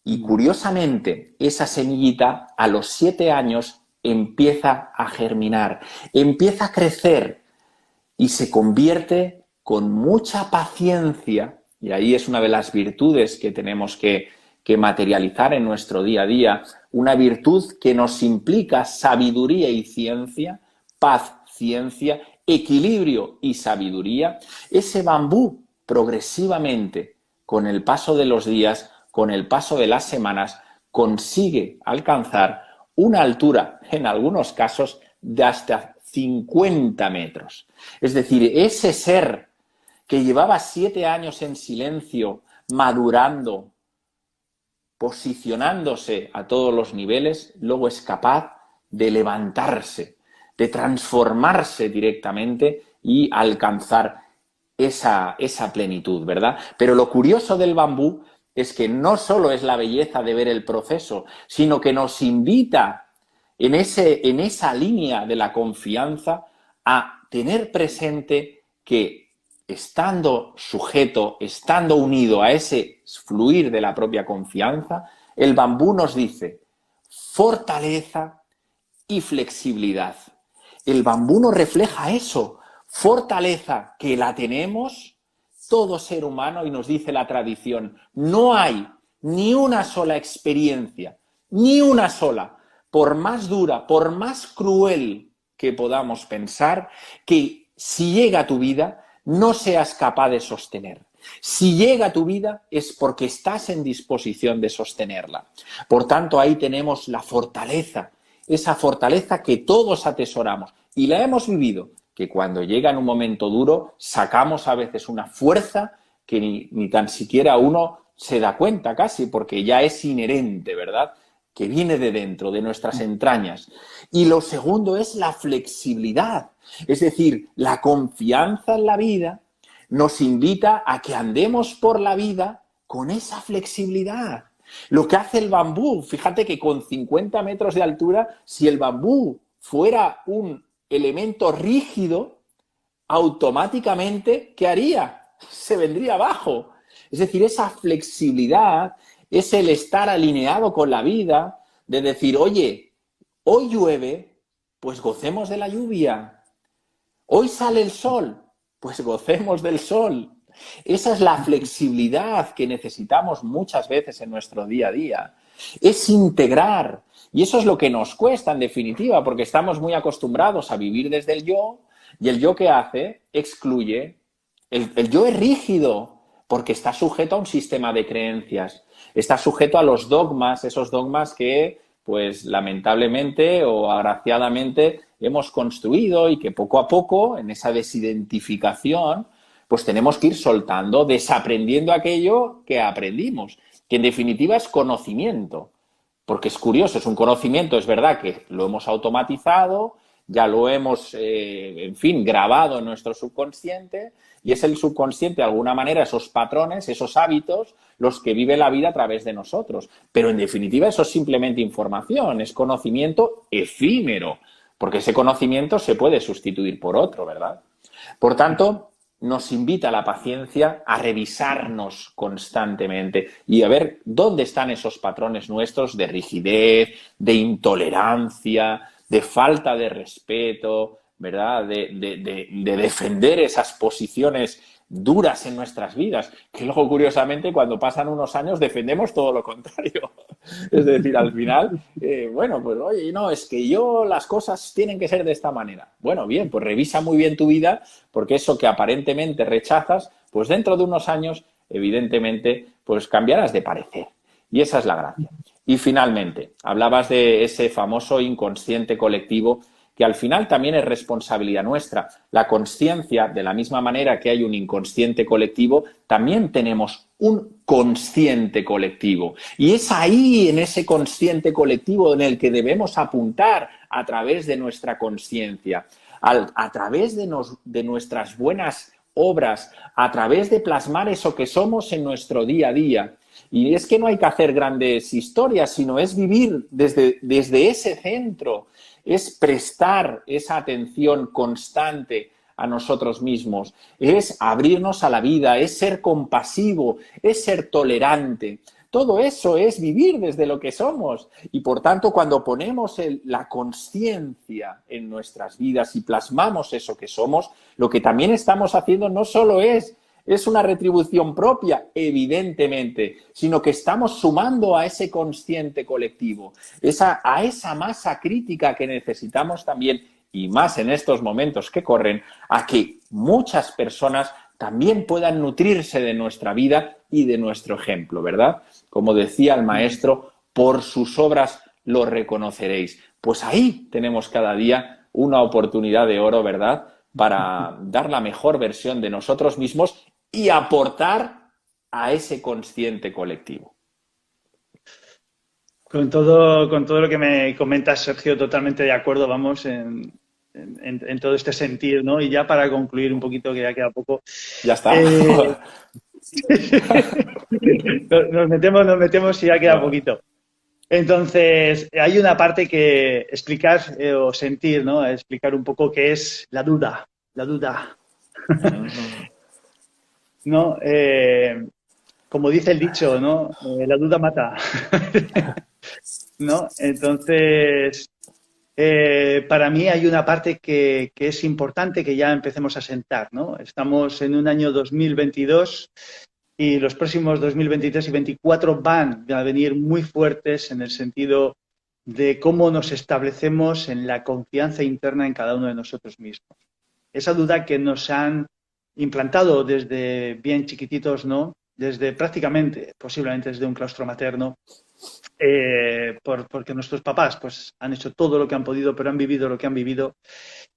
[SPEAKER 2] Y curiosamente, esa semillita a los 7 años empieza a germinar, empieza a crecer, y se convierte con mucha paciencia, y ahí es una de las virtudes que tenemos que materializar en nuestro día a día, una virtud que nos implica sabiduría y ciencia, paz, ciencia, equilibrio y sabiduría. Ese bambú progresivamente, con el paso de los días, con el paso de las semanas, consigue alcanzar una altura, en algunos casos, de hasta 50 metros. Es decir, ese ser que llevaba 7 años en silencio, madurando, posicionándose a todos los niveles, luego es capaz de levantarse, de transformarse directamente y alcanzar esa plenitud, ¿verdad? Pero lo curioso del bambú es que no solo es la belleza de ver el proceso, sino que nos invita en esa línea de la confianza a tener presente que estando sujeto, estando unido a ese fluir de la propia confianza, el bambú nos dice fortaleza y flexibilidad. El bambú nos refleja eso, fortaleza que la tenemos todo ser humano, y nos dice la tradición, no hay ni una sola experiencia, ni una sola, por más dura, por más cruel que podamos pensar, que si llega a tu vida no seas capaz de sostener. Si llega a tu vida es porque estás en disposición de sostenerla. Por tanto, ahí tenemos la fortaleza, esa fortaleza que todos atesoramos y la hemos vivido, que cuando llega en un momento duro sacamos a veces una fuerza que ni tan siquiera uno se da cuenta casi, porque ya es inherente, ¿verdad?, que viene de dentro, de nuestras entrañas. Y lo segundo es la flexibilidad, es decir, la confianza en la vida nos invita a que andemos por la vida con esa flexibilidad. Lo que hace el bambú, fíjate que con 50 metros de altura, si el bambú fuera un elemento rígido, automáticamente, ¿qué haría? Se vendría abajo. Es decir, esa flexibilidad es el estar alineado con la vida, de decir, oye, hoy llueve, pues gocemos de la lluvia. Hoy sale el sol, pues gocemos del sol. Esa es la flexibilidad que necesitamos muchas veces en nuestro día a día. Es integrar. Y eso es lo que nos cuesta, en definitiva, porque estamos muy acostumbrados a vivir desde el yo, y el yo que hace excluye. El yo es rígido porque está sujeto a un sistema de creencias. Está sujeto a los dogmas, esos dogmas que, pues lamentablemente o agraciadamente, hemos construido y que poco a poco, en esa desidentificación, pues tenemos que ir soltando, desaprendiendo aquello que aprendimos, que en definitiva es conocimiento. Porque es curioso, es un conocimiento, es verdad que lo hemos automatizado, ya lo hemos, en fin, grabado en nuestro subconsciente, y es el subconsciente, de alguna manera, esos patrones, esos hábitos, los que vive la vida a través de nosotros. Pero en definitiva eso es simplemente información, es conocimiento efímero, porque ese conocimiento se puede sustituir por otro, ¿verdad? Por tanto, nos invita a la paciencia a revisarnos constantemente y a ver dónde están esos patrones nuestros de rigidez, de intolerancia, de falta de respeto, ¿verdad? De defender esas posiciones duras en nuestras vidas, que luego, curiosamente, cuando pasan unos años defendemos todo lo contrario. Es decir, al final, bueno, pues oye, no, es que las cosas tienen que ser de esta manera. Bueno, bien, pues revisa muy bien tu vida, porque eso que aparentemente rechazas, pues dentro de unos años, evidentemente, pues cambiarás de parecer. Y esa es la gracia. Y finalmente, hablabas de ese famoso inconsciente colectivo, que al final también es responsabilidad nuestra. La consciencia, de la misma manera que hay un inconsciente colectivo, también tenemos un consciente colectivo. Y es ahí, en ese consciente colectivo, en el que debemos apuntar a través de nuestra consciencia, a través de nuestras buenas obras, a través de plasmar eso que somos en nuestro día a día. Y es que no hay que hacer grandes historias, sino es vivir desde ese centro, es prestar esa atención constante a nosotros mismos, es abrirnos a la vida, es ser compasivo, es ser tolerante. Todo eso es vivir desde lo que somos. Y por tanto, cuando ponemos la consciencia en nuestras vidas y plasmamos eso que somos, lo que también estamos haciendo no solo es una retribución propia, evidentemente, sino que estamos sumando a ese consciente colectivo, a esa masa crítica que necesitamos también, y más en estos momentos que corren, a que muchas personas también puedan nutrirse de nuestra vida y de nuestro ejemplo, ¿verdad? Como decía el maestro, por sus obras lo reconoceréis. Pues ahí tenemos cada día una oportunidad de oro, ¿verdad?, para dar la mejor versión de nosotros mismos y aportar a ese consciente colectivo.
[SPEAKER 1] Con todo lo que me comentas, Sergio, totalmente de acuerdo, vamos, en todo este sentido, ¿no? Y ya para concluir un poquito, que ya queda poco.
[SPEAKER 2] Ya está.
[SPEAKER 1] Nos metemos y ya queda poquito. Entonces, hay una parte que explicar o sentir, ¿no? Explicar un poco qué es la duda. La duda. ¿No? Como dice el dicho, ¿no? La duda mata. ¿No? Entonces, para mí hay una parte que es importante que ya empecemos a sentar, ¿no? Estamos en un año 2022 y los próximos 2023 y 2024 van a venir muy fuertes en el sentido de cómo nos establecemos en la confianza interna en cada uno de nosotros mismos. Esa duda que nos han implantado desde bien chiquititos, ¿no? Desde prácticamente, posiblemente desde un claustro materno, porque nuestros papás pues han hecho todo lo que han podido, pero han vivido lo que han vivido.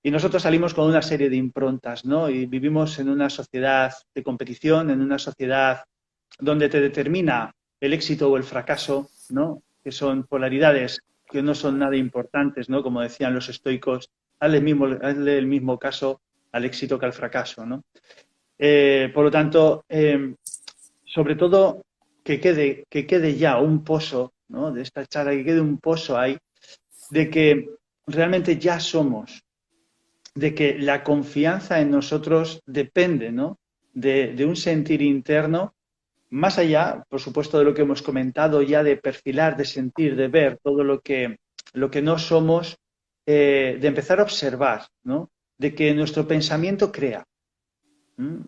[SPEAKER 1] Y nosotros salimos con una serie de improntas, ¿no? Y vivimos en una sociedad de competición, en una sociedad donde te determina el éxito o el fracaso, ¿no? Que son polaridades que no son nada importantes, ¿no? Como decían los estoicos, hazle el mismo caso al éxito que al fracaso, ¿no? Por lo tanto, sobre todo, que quede ya un pozo, ¿no? De esta charla, que quede un pozo ahí, de que realmente ya somos, de que la confianza en nosotros depende, ¿no? De un sentir interno más allá, por supuesto, de lo que hemos comentado ya de perfilar, de sentir, de ver todo lo que no somos, de empezar a observar, ¿no? De que nuestro pensamiento crea.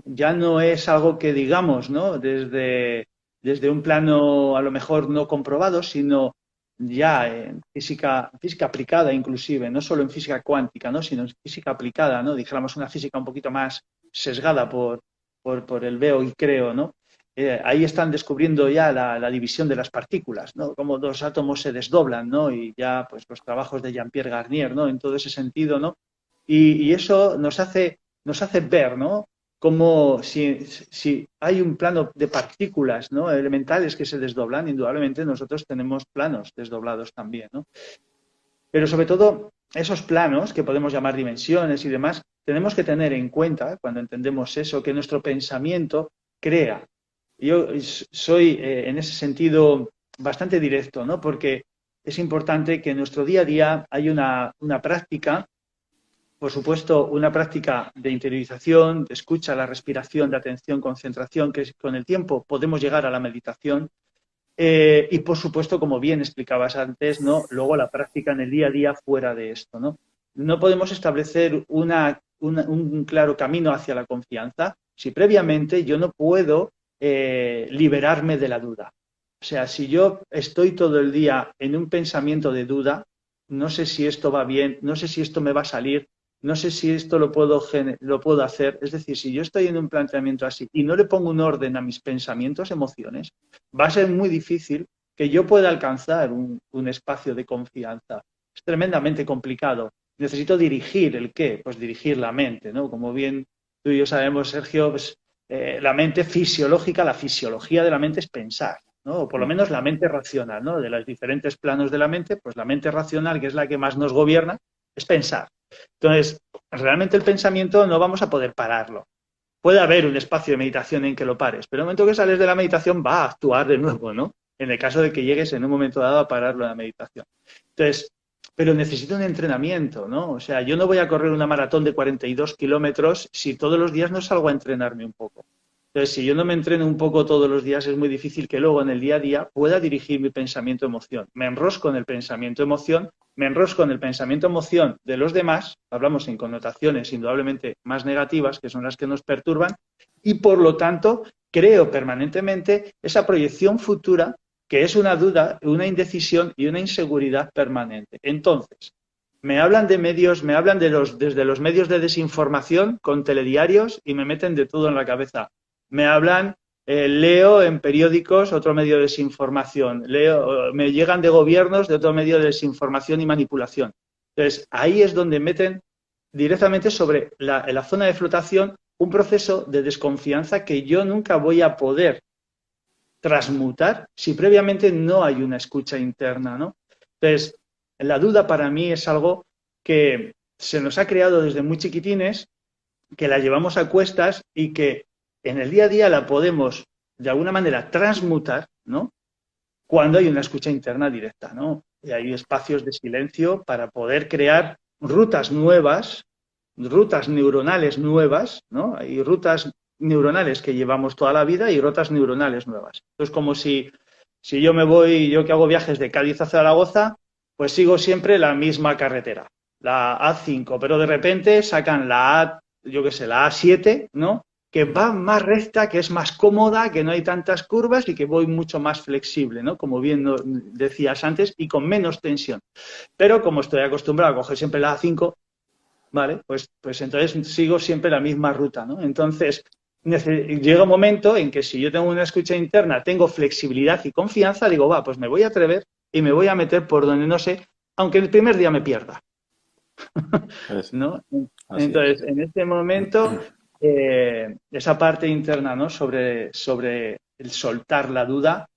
[SPEAKER 1] Ya no es algo que digamos, ¿no? Desde un plano a lo mejor no comprobado, sino ya en física aplicada inclusive, no solo en física cuántica, ¿no? Sino en física aplicada, ¿no? Dijéramos una física un poquito más sesgada por el veo y creo, ¿no? Ahí están descubriendo ya la división de las partículas, ¿no? Cómo dos átomos se desdoblan, ¿no? Y ya, pues, los trabajos de Jean-Pierre Garnier, ¿no? En todo ese sentido, ¿no? Y eso nos hace ver, ¿no? Como si hay un plano de partículas, ¿no? Elementales que se desdoblan, indudablemente nosotros tenemos planos desdoblados también, ¿no? Pero sobre todo, esos planos, que podemos llamar dimensiones y demás, tenemos que tener en cuenta, cuando entendemos eso, que nuestro pensamiento crea. Yo soy, en ese sentido, bastante directo, ¿no? Porque es importante que en nuestro día a día hay una práctica, por supuesto, una práctica de interiorización, de escucha, la respiración, de atención, concentración, que con el tiempo podemos llegar a la meditación. Y por supuesto, como bien explicabas antes, ¿no? Luego la práctica en el día a día fuera de esto, ¿no? No podemos establecer un claro camino hacia la confianza si previamente yo no puedo liberarme de la duda. O sea, si yo estoy todo el día en un pensamiento de duda, no sé si esto va bien, no sé si esto me va a salir, no sé si esto lo puedo hacer. Es decir, si yo estoy en un planteamiento así y no le pongo un orden a mis pensamientos, emociones, va a ser muy difícil que yo pueda alcanzar un espacio de confianza. Es tremendamente complicado. Necesito dirigir el qué, pues dirigir la mente, ¿no? Como bien tú y yo sabemos, Sergio, pues, la mente fisiológica, la fisiología de la mente es pensar, ¿no? O por lo menos la mente racional, ¿no? De los diferentes planos de la mente, pues la mente racional, que es la que más nos gobierna, es pensar. Entonces, realmente el pensamiento no vamos a poder pararlo. Puede haber un espacio de meditación en que lo pares, pero en el momento que sales de la meditación va a actuar de nuevo, ¿no? En el caso de que llegues en un momento dado a pararlo en la meditación. Entonces, pero necesito un entrenamiento, ¿no? O sea, yo no voy a correr una maratón de 42 kilómetros si todos los días no salgo a entrenarme un poco. Entonces, si yo no me entreno un poco todos los días, es muy difícil que luego en el día a día pueda dirigir mi pensamiento-emoción. Me enrosco en el pensamiento-emoción, me enrosco en el pensamiento-emoción de los demás, hablamos en connotaciones indudablemente más negativas, que son las que nos perturban, y por lo tanto creo permanentemente esa proyección futura que es una duda, una indecisión y una inseguridad permanente. Entonces, me hablan de medios, me hablan desde los medios de desinformación con telediarios y me meten de todo en la cabeza. Me hablan, leo en periódicos otro medio de desinformación, me llegan de gobiernos de otro medio de desinformación y manipulación. Entonces, ahí es donde meten directamente sobre la zona de flotación un proceso de desconfianza que yo nunca voy a poder transmutar si previamente no hay una escucha interna, ¿no? Entonces, la duda para mí es algo que se nos ha creado desde muy chiquitines, que la llevamos a cuestas y que en el día a día la podemos de alguna manera transmutar, ¿no? Cuando hay una escucha interna directa, ¿no? Y hay espacios de silencio para poder crear rutas nuevas, rutas neuronales nuevas, ¿no? Hay rutas neuronales que llevamos toda la vida y rutas neuronales nuevas. Entonces, como si yo me voy, yo que hago viajes de Cádiz a Zaragoza, pues sigo siempre la misma carretera, la A5, pero de repente sacan yo qué sé, la A7, ¿no? Que va más recta, que es más cómoda, que no hay tantas curvas y que voy mucho más flexible, ¿no? Como bien decías antes, y con menos tensión. Pero como estoy acostumbrado a coger siempre la A5, ¿vale? Pues entonces sigo siempre la misma ruta, ¿no? Entonces, llega un momento en que si yo tengo una escucha interna, tengo flexibilidad y confianza, digo, va, pues me voy a atrever y me voy a meter por donde no sé, aunque el primer día me pierda, ¿no?
[SPEAKER 2] Así es.
[SPEAKER 1] Entonces, en este momento, esa parte interna, ¿no? Sobre el soltar la duda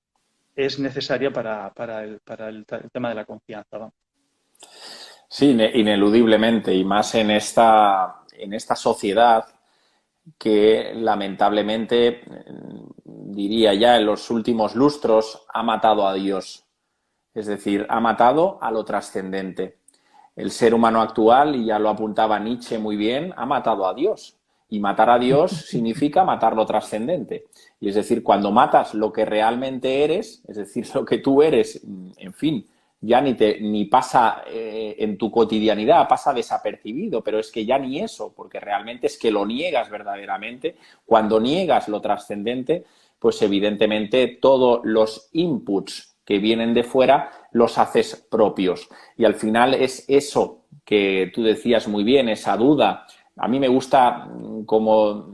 [SPEAKER 1] es necesaria para el tema de la confianza, ¿no?
[SPEAKER 2] Sí, ineludiblemente, y más en esta sociedad que lamentablemente, diría ya, en los últimos lustros ha matado a Dios. Es decir, ha matado a lo trascendente. El ser humano actual, y ya lo apuntaba Nietzsche muy bien, ha matado a Dios. Y matar a Dios significa matar lo trascendente. Y es decir, cuando matas lo que realmente eres, es decir, lo que tú eres, en fin, ya ni pasa en tu cotidianidad, pasa desapercibido, pero es que ya ni eso, porque realmente es que lo niegas verdaderamente. Cuando niegas lo trascendente, pues evidentemente todos los inputs que vienen de fuera los haces propios. Y al final es eso que tú decías muy bien, esa duda. A mí me gusta como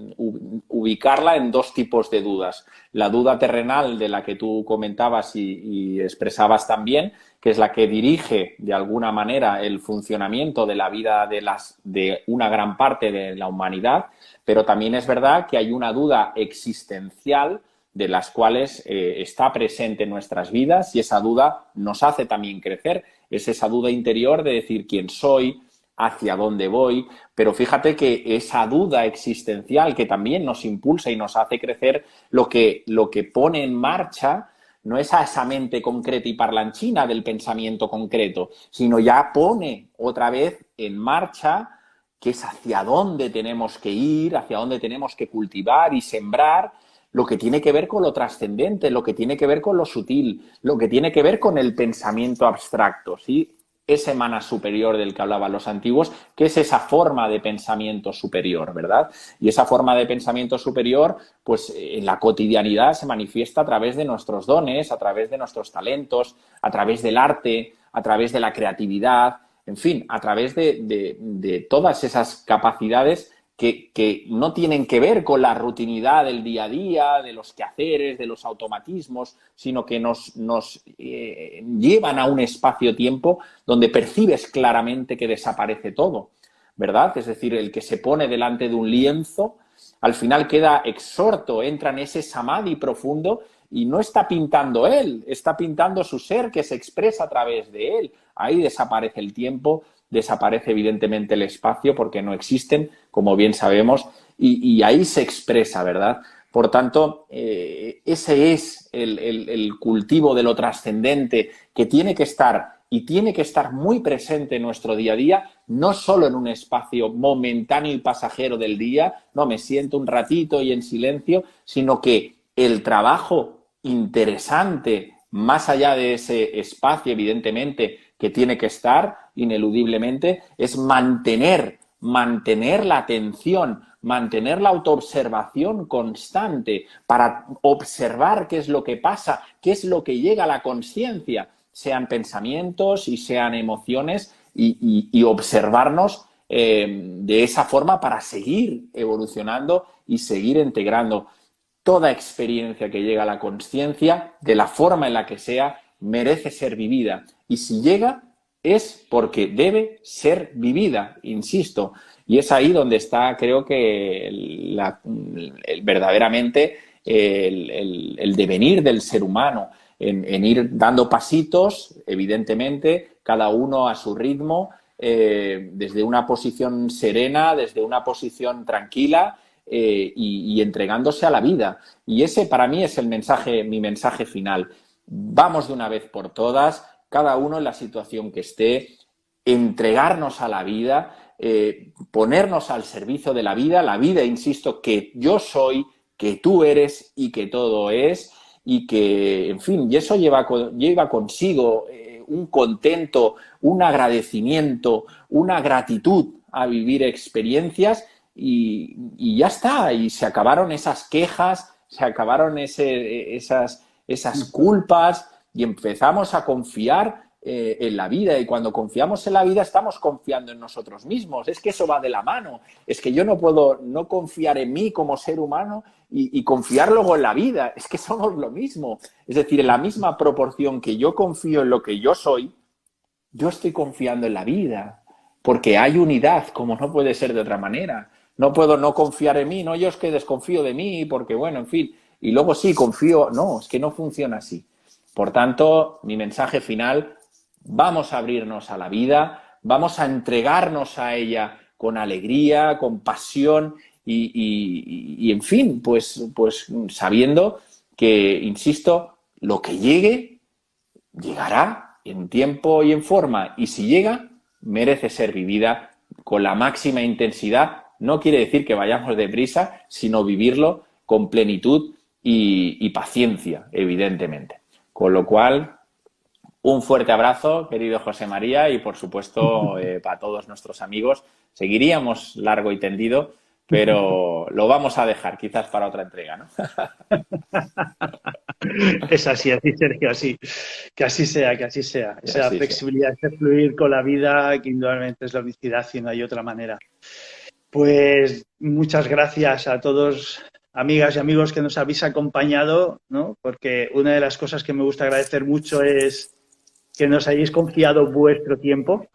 [SPEAKER 2] ubicarla en dos tipos de dudas. La duda terrenal de la que tú comentabas y expresabas también, que es la que dirige de alguna manera el funcionamiento de la vida de una gran parte de la humanidad, pero también es verdad que hay una duda existencial de las cuales está presente en nuestras vidas y esa duda nos hace también crecer. Es esa duda interior de decir quién soy, hacia dónde voy, pero fíjate que esa duda existencial que también nos impulsa y nos hace crecer, lo que pone en marcha no es a esa mente concreta y parlanchina del pensamiento concreto, sino ya pone otra vez en marcha que es hacia dónde tenemos que ir, hacia dónde tenemos que cultivar y sembrar lo que tiene que ver con lo trascendente, lo que tiene que ver con lo sutil, lo que tiene que ver con el pensamiento abstracto, ¿sí? Ese mana superior del que hablaban los antiguos, que es esa forma de pensamiento superior, ¿verdad? Y esa forma de pensamiento superior, pues en la cotidianidad se manifiesta a través de nuestros dones, a través de nuestros talentos, a través del arte, a través de la creatividad, en fin, a través de todas esas capacidades que no tienen que ver con la rutinidad del día a día, de los quehaceres, de los automatismos, sino que nos llevan a un espacio-tiempo donde percibes claramente que desaparece todo, ¿verdad? Es decir, el que se pone delante de un lienzo, al final queda exhorto, entra en ese samadhi profundo y no está pintando él, está pintando su ser que se expresa a través de él. Ahí desaparece el tiempo, desaparece evidentemente el espacio porque no existen, como bien sabemos, y ahí se expresa, ¿verdad? Por tanto, ese es el cultivo de lo trascendente que tiene que estar y tiene que estar muy presente en nuestro día a día, no solo en un espacio momentáneo y pasajero del día, no me siento un ratito y en silencio, sino que el trabajo interesante, más allá de ese espacio, evidentemente, que tiene que estar ineludiblemente, es mantener la atención, mantener la autoobservación constante para observar qué es lo que pasa, qué es lo que llega a la consciencia, sean pensamientos y sean emociones, y observarnos de esa forma para seguir evolucionando y seguir integrando. Toda experiencia que llega a la consciencia, de la forma en la que sea, merece ser vivida. Y si llega, es porque debe ser vivida, insisto. Y es ahí donde está, creo que, verdaderamente el devenir del ser humano, en ir dando pasitos, evidentemente, cada uno a su ritmo, desde una posición serena, desde una posición tranquila, y entregándose a la vida. Y ese para mí es mi mensaje final. Vamos de una vez por todas, cada uno en la situación que esté, entregarnos a la vida, ponernos al servicio de la vida, insisto, que yo soy, que tú eres y que todo es, y que, en fin, y eso lleva consigo un contento, un agradecimiento, una gratitud a vivir experiencias. Y ya está, y se acabaron esas quejas, se acabaron esas culpas y empezamos a confiar en la vida. Y cuando confiamos en la vida estamos confiando en nosotros mismos. Es que eso va de la mano. Es que yo no puedo no confiar en mí como ser humano y confiar luego en la vida. Es que somos lo mismo. Es decir, en la misma proporción que yo confío en lo que yo soy, yo estoy confiando en la vida. Porque hay unidad, como no puede ser de otra manera. No puedo no confiar en mí, no, yo es que desconfío de mí porque, bueno, en fin, y luego sí, confío, no, es que no funciona así. Por tanto, mi mensaje final, vamos a abrirnos a la vida, vamos a entregarnos a ella con alegría, con pasión y en fin, pues sabiendo que, insisto, lo que llegue, llegará en tiempo y en forma, y si llega, merece ser vivida con la máxima intensidad no quiere decir que vayamos deprisa, sino vivirlo con plenitud y paciencia, evidentemente. Con lo cual, un fuerte abrazo, querido José María, y por supuesto para todos nuestros amigos. Seguiríamos largo y tendido, pero lo vamos a dejar quizás para otra entrega, ¿no?
[SPEAKER 1] Es así, Sergio, así. Que así sea, que así sea. Esa
[SPEAKER 2] así
[SPEAKER 1] flexibilidad, ese fluir con la vida, que indudablemente es la unicidad y no hay otra manera. Pues muchas gracias a todos, amigas y amigos que nos habéis acompañado, ¿no? Porque una de las cosas que me gusta agradecer mucho es que nos hayáis confiado vuestro tiempo,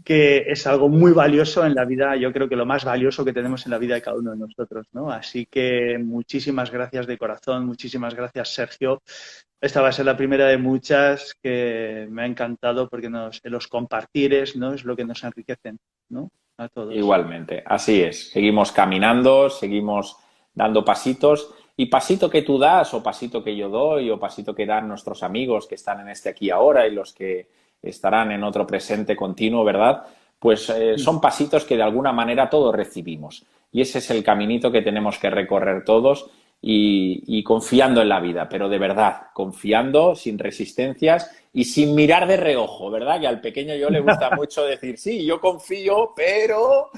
[SPEAKER 1] que es algo muy valioso en la vida, yo creo que lo más valioso que tenemos en la vida de cada uno de nosotros, ¿no? Así que muchísimas gracias de corazón, muchísimas gracias, Sergio. Esta va a ser la primera de muchas que me ha encantado porque los compartires, ¿no? Es lo que nos enriquecen, ¿no? A todos.
[SPEAKER 2] Igualmente, así es. Seguimos caminando, seguimos dando pasitos, y pasito que tú das o pasito que yo doy o pasito que dan nuestros amigos que están en este aquí ahora y los que estarán en otro presente continuo, ¿verdad? Pues son pasitos que de alguna manera todos recibimos, y ese es el caminito que tenemos que recorrer todos y confiando en la vida, pero de verdad, confiando, sin resistencias y sin mirar de reojo, ¿verdad? Que al pequeño yo le gusta mucho decir, sí, yo confío, pero,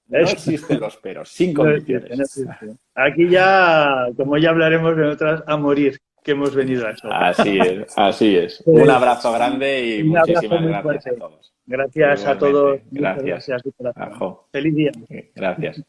[SPEAKER 2] no existen los peros, sin condiciones.
[SPEAKER 1] No existe. Aquí ya, como ya hablaremos de otras, a morir, que hemos venido a eso.
[SPEAKER 2] Así es, así es. Un abrazo grande y muchísimas gracias a todos.
[SPEAKER 1] Gracias a todos.
[SPEAKER 2] Gracias.
[SPEAKER 1] Feliz día.
[SPEAKER 2] Gracias.